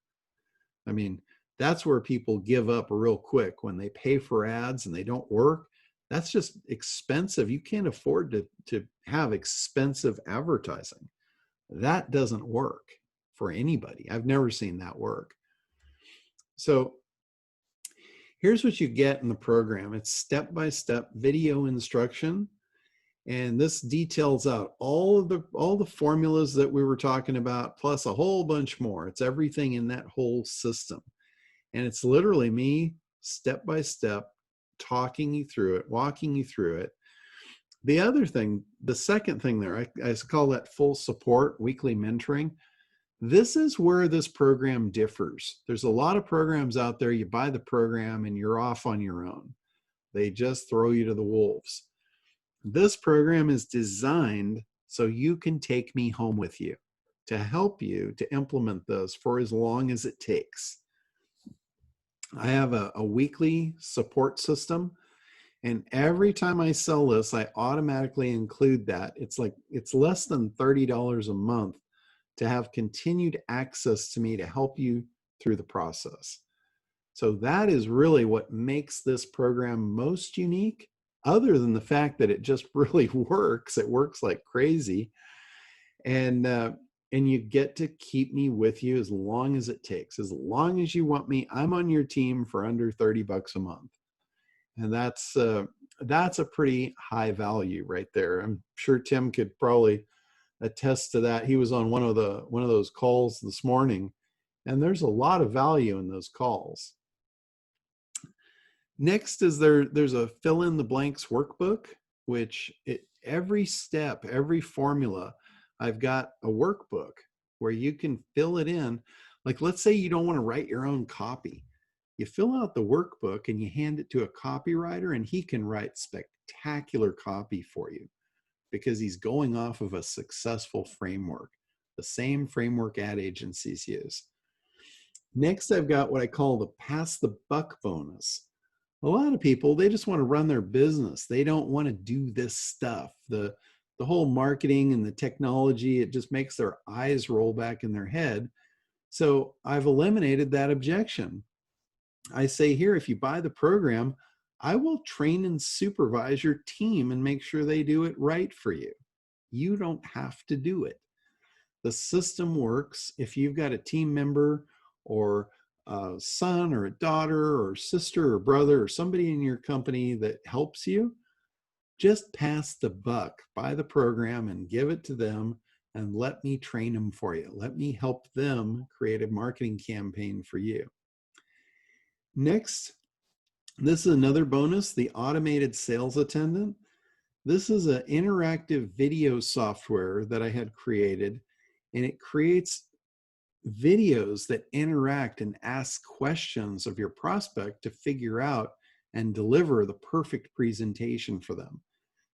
I mean, that's where people give up real quick when they pay for ads and they don't work. That's just expensive. You can't afford to have expensive advertising. That doesn't work for anybody. I've never seen that work. So here's what you get in the program. It's step-by-step video instruction. And this details out all the formulas that we were talking about, plus a whole bunch more. It's everything in that whole system. And it's literally me step by step, talking you through it, walking you through it. The other thing, the second thing there, I call that full support, weekly mentoring. This is where this program differs. There's a lot of programs out there, you buy the program and you're off on your own. They just throw you to the wolves. This program is designed so you can take me home with you, to help you to implement this for as long as it takes. I have a weekly support system, and every time I sell this, I automatically include that. It's less than $30 a month to have continued access to me to help you through the process. So that is really what makes this program most unique, other than the fact that it just really works. It works like crazy. And you get to keep me with you as long as it takes. As long as you want me, I'm on your team for under $30 a month. And that's a pretty high value right there. I'm sure Tim could probably attest to that. He was on one of those calls this morning, and there's a lot of value in those calls. Next is there's a fill in the blanks workbook, which every step, every formula, I've got a workbook where you can fill it in. Like, let's say you don't want to write your own copy. You fill out the workbook and you hand it to a copywriter, and he can write spectacular copy for you because he's going off of a successful framework, the same framework ad agencies use. Next, I've got what I call the pass the buck bonus. A lot of people, they just want to run their business. They don't want to do this stuff. The whole marketing and the technology, it just makes their eyes roll back in their head. So I've eliminated that objection. I say here, if you buy the program, I will train and supervise your team and make sure they do it right for you. You don't have to do it. The system works if you've got a team member or a son or a daughter or sister or brother or somebody in your company that helps you. Just pass the buck, buy the program and give it to them, and let me train them for you. Let me help them create a marketing campaign for you. Next, This is another bonus, the automated sales attendant. This is an interactive video software that I had created, and it creates videos that interact and ask questions of your prospect to figure out and deliver the perfect presentation for them.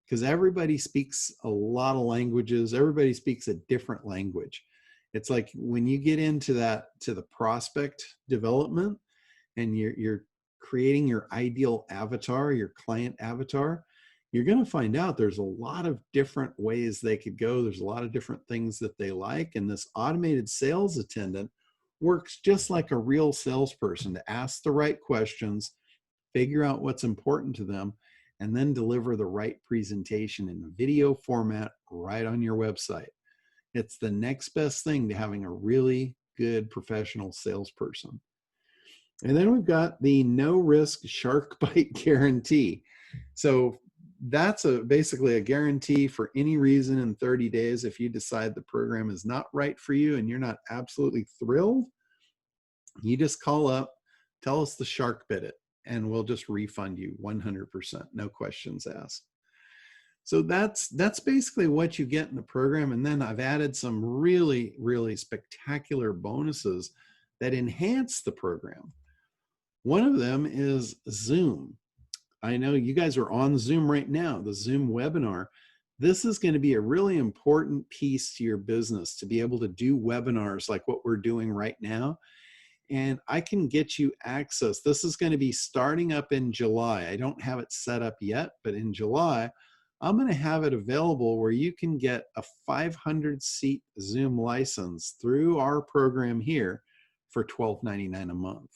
Because everybody speaks a lot of languages, everybody speaks a different language. It's like when you get into that, to the prospect development, and you're creating your ideal avatar, your client avatar, you're going to find out there's a lot of different ways they could go. There's a lot of different things that they like. And this automated sales attendant works just like a real salesperson to ask the right questions, figure out what's important to them, and then deliver the right presentation in video format right on your website. It's the next best thing to having a really good professional salesperson. And then we've got the no risk shark bite guarantee. So that's basically a guarantee for any reason in 30 days. If you decide the program is not right for you and you're not absolutely thrilled, you just call up, tell us the shark bit it, and we'll just refund you 100%, no questions asked. So that's basically what you get in the program. And then I've added some really, really spectacular bonuses that enhance the program. One of them is Zoom. I know you guys are on Zoom right now, the Zoom webinar. This is going to be a really important piece to your business, to be able to do webinars like what we're doing right now. And I can get you access. This is going to be starting up in July. I don't have it set up yet, but in July, I'm going to have it available where you can get a 500-seat Zoom license through our program here for $12.99 a month.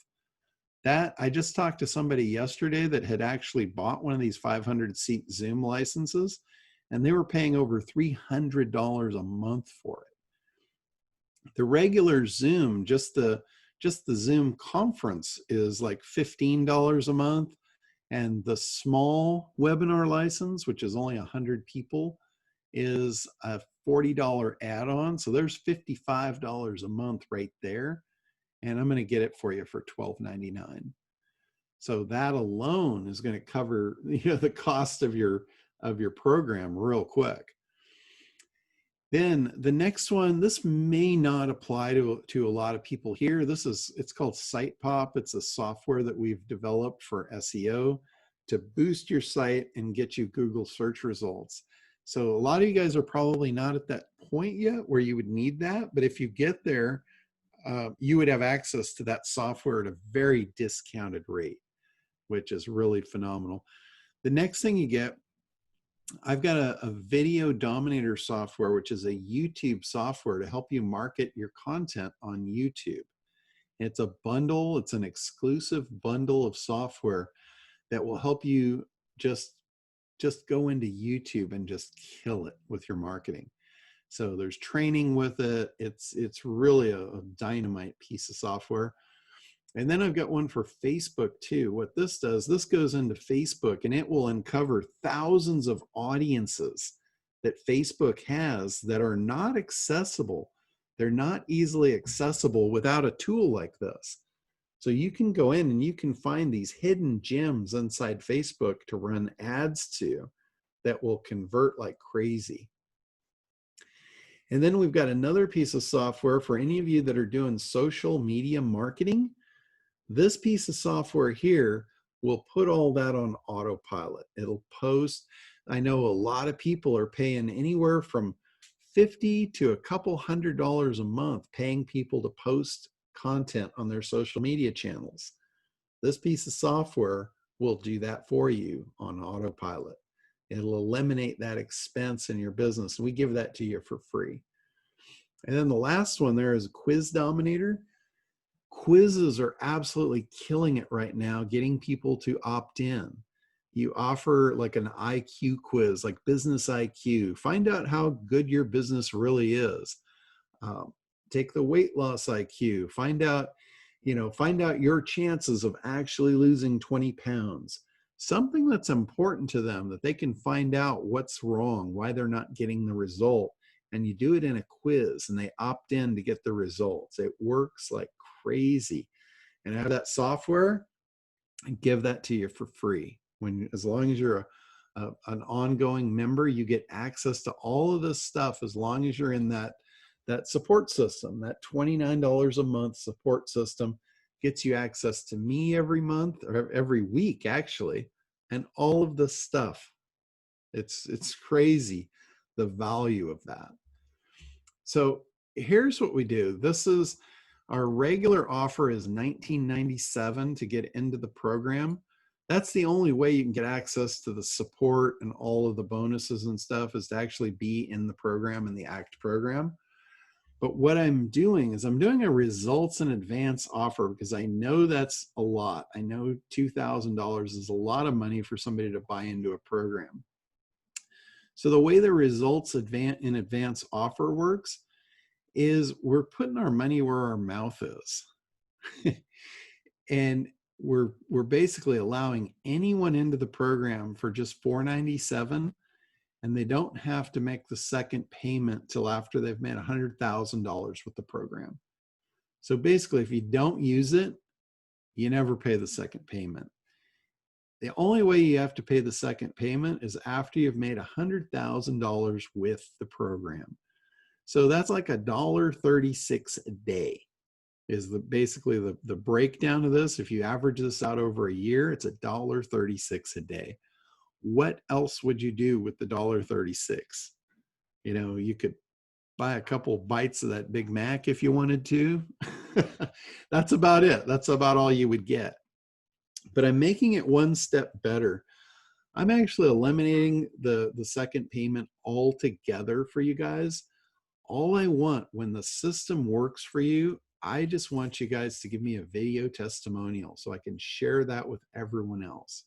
That, I just talked to somebody yesterday that had actually bought one of these 500-seat Zoom licenses, and they were paying over $300 a month for it. The regular Zoom, just the Zoom conference, is like $15 a month, and the small webinar license, which is only 100 people, is a $40 add-on. So there's $55 a month right there. And I'm going to get it for you for $12.99. So that alone is going to cover, the cost of your program real quick. Then the next one, this may not apply to a lot of people here. It's called SitePop. It's a software that we've developed for SEO to boost your site and get you Google search results. So a lot of you guys are probably not at that point yet where you would need that, but if you get there, you would have access to that software at a very discounted rate, which is really phenomenal. The next thing you get, I've got a video dominator software, which is a YouTube software to help you market your content on YouTube. It's a bundle, it's an exclusive bundle of software that will help you just go into YouTube and just kill it with your marketing. So there's training with it. It's really a dynamite piece of software. And then I've got one for Facebook too. What this does, this goes into Facebook and it will uncover thousands of audiences that Facebook has that are not accessible. They're not easily accessible without a tool like this. So you can go in and you can find these hidden gems inside Facebook to run ads to that will convert like crazy. And then we've got another piece of software for any of you that are doing social media marketing. This piece of software here will put all that on autopilot. It'll post. I know a lot of people are paying anywhere from $50 to a couple $100 a month paying people to post content on their social media channels. This piece of software will do that for you on autopilot. It'll eliminate that expense in your business. And we give that to you for free. And then the last one there is Quiz Dominator. Quizzes are absolutely killing it right now, getting people to opt in. You offer like an IQ quiz, like business IQ. Find out how good your business really is. Take the weight loss IQ. Find out your chances of actually losing 20 pounds. Something that's important to them that they can find out what's wrong, why they're not getting the result. And you do it in a quiz and they opt in to get the results. It works like crazy. And out of that software, and give that to you for free. As long as you're an ongoing member, you get access to all of this stuff as long as you're in that support system. That $29 a month support system gets you access to me every month, or every week actually, and all of this stuff. It's crazy, the value of that. So here's what we do. This is our regular offer is $19.97 to get into the program. That's the only way you can get access to the support and all of the bonuses and stuff, is to actually be in the program, in the ACT program. But what I'm doing is I'm doing a results in advance offer, because I know that's a lot. I know $2,000 is a lot of money for somebody to buy into a program. So the way the results in advance offer works is we're putting our money where our mouth is. And we're basically allowing anyone into the program for just $497, and they don't have to make the second payment till after they've made $100,000 with the program. So basically, if you don't use it, you never pay the second payment. The only way you have to pay the second payment is after you've made $100,000 with the program. So that's like $1.36 a day is basically the breakdown of this. If you average this out over a year, it's $1.36 a day. What else would you do with the $1.36? You know, you could buy a couple bites of that Big Mac if you wanted to. That's about it. That's about all you would get. But I'm making it one step better. I'm actually eliminating the second payment altogether for you guys. All I want, when the system works for you, I just want you guys to give me a video testimonial so I can share that with everyone else.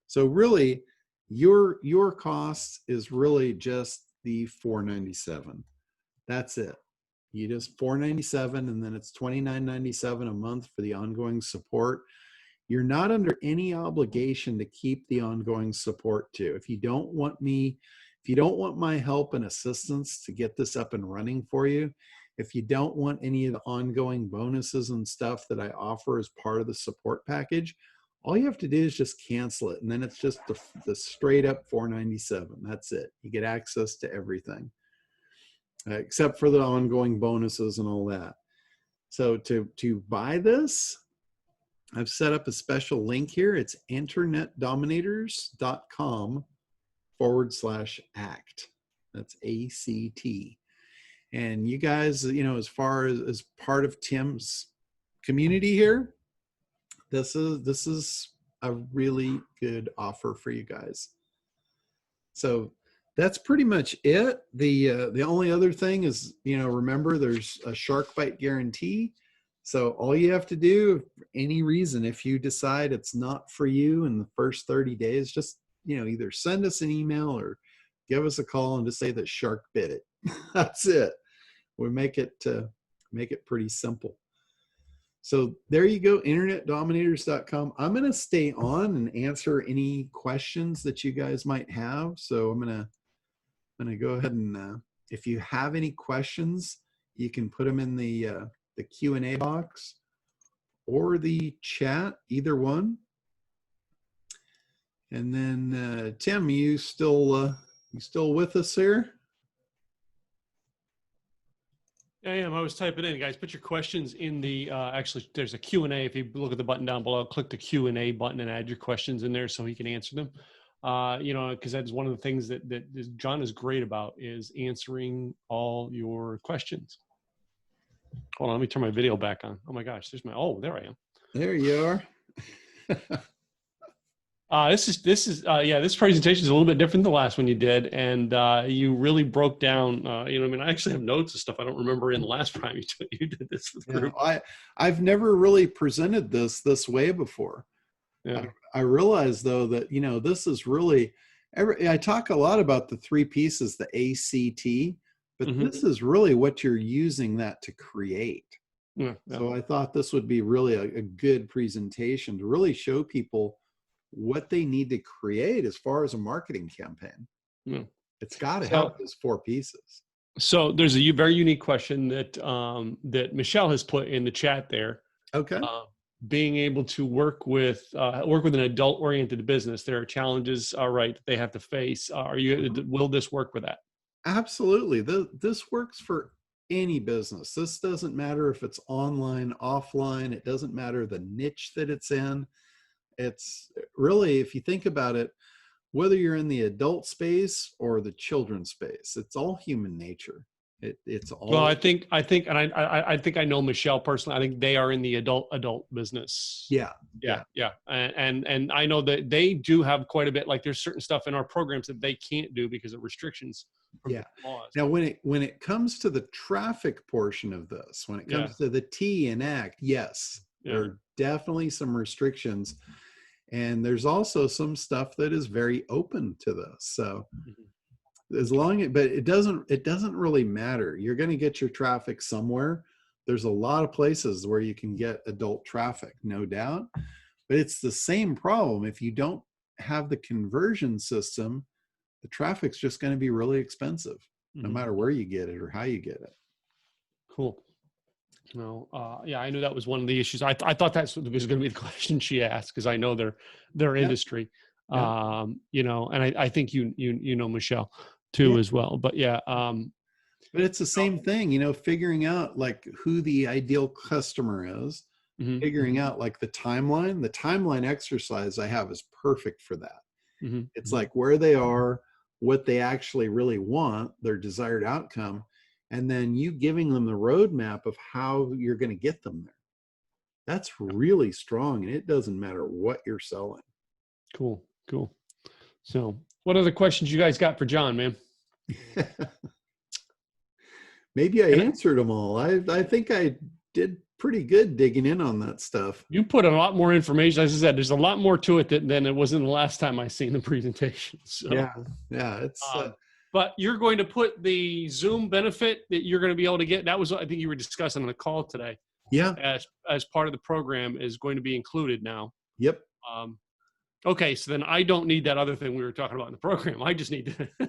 So really, your cost is really just the $497. That's it. You just $497, and then it's $29.97 a month for the ongoing support. You're not under any obligation to keep the ongoing support too. If you don't want my help and assistance to get this up and running for you, if you don't want any of the ongoing bonuses and stuff that I offer as part of the support package, all you have to do is just cancel it. And then it's just the straight up $497. That's it. You get access to everything, except for the ongoing bonuses and all that. So to buy this, I've set up a special link here. It's internetdominators.com/ACT. That's ACT. And you guys, you know, as far as part of Tim's community here, this is a really good offer for you guys. So that's pretty much it. The only other thing is, you know, remember there's a shark bite guarantee. So all you have to do, for any reason, if you decide it's not for you in the first 30 days, just, you know, either send us an email or give us a call and just say that shark bit it. That's it. We make it pretty simple. So there you go, internetdominators.com. I'm going to stay on and answer any questions that you guys might have. So I'm going to go ahead and if you have any questions, you can put them in the Q&A box or the chat, either one. And then Tim, you still with us here? I am. I was typing in, guys. Put your questions in the. Actually, there's a Q&A. If you look at the button down below, click the Q&A button and add your questions in there so he can answer them. You know, because that's one of the things that John is great about, is answering all your questions. Hold on, let me turn my video back on. Oh my gosh, there I am. There you are. This presentation is a little bit different than the last one you did, and you really broke down. You know, I mean, I actually have notes and stuff I don't remember in the last time you did this with the group. I've never really presented this way before. Yeah. I realize though that, you know, this is really I talk a lot about the three pieces, the ACT, but this is really what you're using that to create. Yeah. So I thought this would be really a good presentation to really show people what they need to create as far as a marketing campaign. Yeah. It's got to have those four pieces. So there's a very unique question that that Michelle has put in the chat there. Okay. being able to work with an adult oriented business. There are challenges, right, that they have to face. Will this work with that? Absolutely. This works for any business. This doesn't matter if it's online, offline. It doesn't matter the niche that it's in. It's really, if you think about it, whether you're in the adult space or the children's space, it's all human nature. It's all. Well, I think, and I think I know Michelle personally. I think they are in the adult business. Yeah. And I know that they do have quite a bit. Like there's certain stuff in our programs that they can't do because of restrictions from the laws. Now, when it comes to the traffic portion of this, when it comes to the T and ACT, yes, there are definitely some restrictions, and there's also some stuff that is very open to this. So. But it doesn't really matter. You're going to get your traffic somewhere. There's a lot of places where you can get adult traffic, no doubt, but it's the same problem. If you don't have the conversion system, the traffic's just going to be really expensive, no matter where you get it or how you get it. Cool. No, I knew that was one of the issues. I thought that was going to be the question she asked, because I know their industry, and I think you know Michelle too as well. But but it's the same thing, figuring out like who the ideal customer is, figuring out like the timeline exercise I have is perfect for that. It's like where they are, what they actually really want, their desired outcome, and then you giving them the roadmap of how you're going to get them there. That's really strong, and it doesn't matter what you're selling. Cool. So what other questions you guys got for John, man? Maybe I answered them all. I think I did pretty good digging in on that stuff. You put a lot more information. As I said, there's a lot more to it than it was in the last time I seen the presentation. So, yeah. It's. But you're going to put the Zoom benefit that you're going to be able to get. That was, I think you were discussing on the call today. Yeah. As part of the program is going to be included now. Yep. Okay, so then I don't need that other thing we were talking about in the program. I just need to.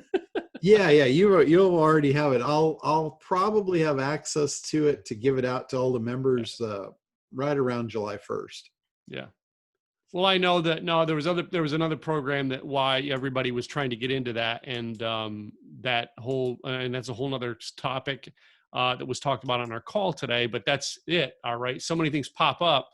Yeah. You'll already have it. I'll probably have access to it to give it out to all the members right around July 1st. Yeah. Well, I know that there was another program that why everybody was trying to get into that, and that's a whole nother topic that was talked about on our call today. But that's it. All right. So many things pop up.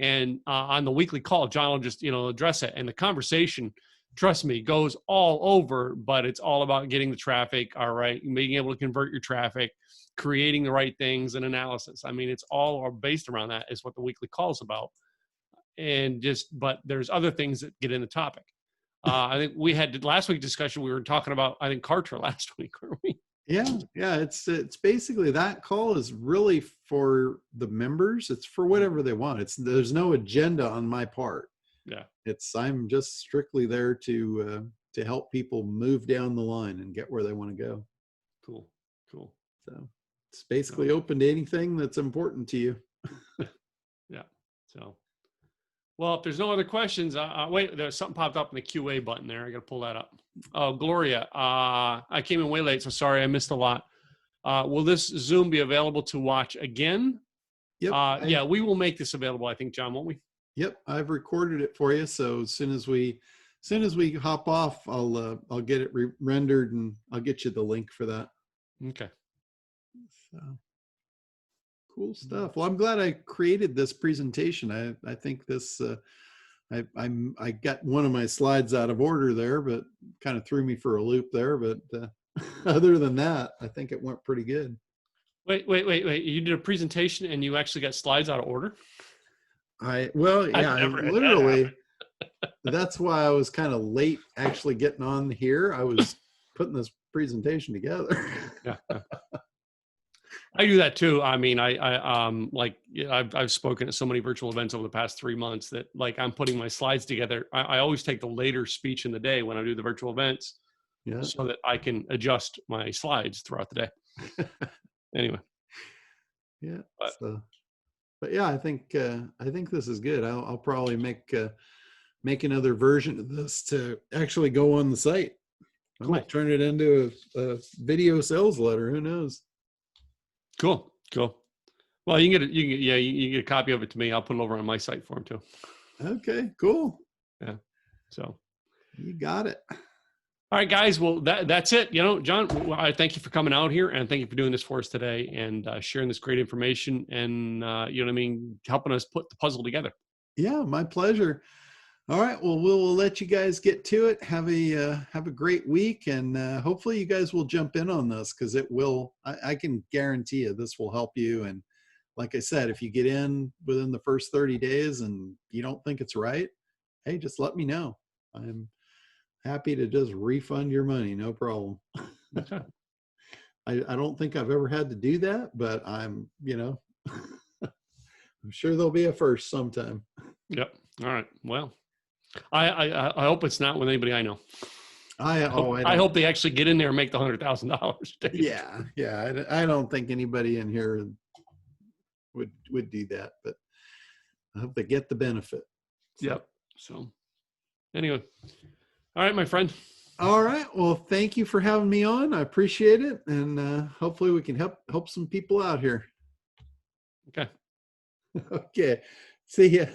And on the weekly call, John will just, address it. And the conversation, trust me, goes all over, but it's all about getting the traffic, all right, being able to convert your traffic, creating the right things and analysis. I mean, it's all based around that is what the weekly call is about. But there's other things that get in the topic. I think we had last week discussion, we were talking about, I think, Kartra last week, weren't we? Yeah. It's basically that call is really for the members. It's for whatever they want. There's no agenda on my part. Yeah. I'm just strictly there to help people move down the line and get where they want to go. Cool. So it's basically open to anything that's important to you. Yeah. So, well, if there's no other questions, wait, there's something popped up in the QA button there. I got to pull that up. Oh, Gloria, I came in way late, so sorry, I missed a lot. Will this Zoom be available to watch again? Yep. Yeah, we will make this available, I think, John, won't we? Yep. I've recorded it for you. So as soon as we hop off, I'll get it rendered and I'll get you the link for that. Okay. So cool stuff. Well, I'm glad I created this presentation. I think this, I got one of my slides out of order there, but kind of threw me for a loop there. But other than that, I think it went pretty good. Wait. You did a presentation and you actually got slides out of order? Literally, that's why I was kind of late actually getting on here. I was putting this presentation together. Yeah. I do that too. I mean, I've spoken at so many virtual events over the past 3 months that like I'm putting my slides together. I always take the later speech in the day when I do the virtual events, so that I can adjust my slides throughout the day. Anyway. Yeah. But yeah, I think this is good. I'll probably make another version of this to actually go on the site. I might turn it into a video sales letter. Who knows? Cool. Well, you can get it. You can get a copy of it to me. I'll put it over on my site for him too. Okay, cool. Yeah. So You got it. all right, guys. Well, that's it. You know, John, I thank you for coming out here and thank you for doing this for us today and sharing this great information and, you know what I mean, helping us put the puzzle together. Yeah, my pleasure. All right. Well, we'll let you guys get to it. Have a great week, and hopefully you guys will jump in on this because it will. I can guarantee you this will help you. And like I said, if you get in within the first 30 days and you don't think it's right, hey, just let me know. I'm happy to just refund your money, no problem. I don't think I've ever had to do that, but I'm sure there'll be a first sometime. Yep. All right. Well, I hope it's not with anybody I know. I hope they actually get in there and make the $100,000. Yeah. I don't think anybody in here would do that, but I hope they get the benefit. Yep. So anyway, all right, my friend. All right. Well, thank you for having me on. I appreciate it, and hopefully we can help some people out here. Okay. Okay. See ya.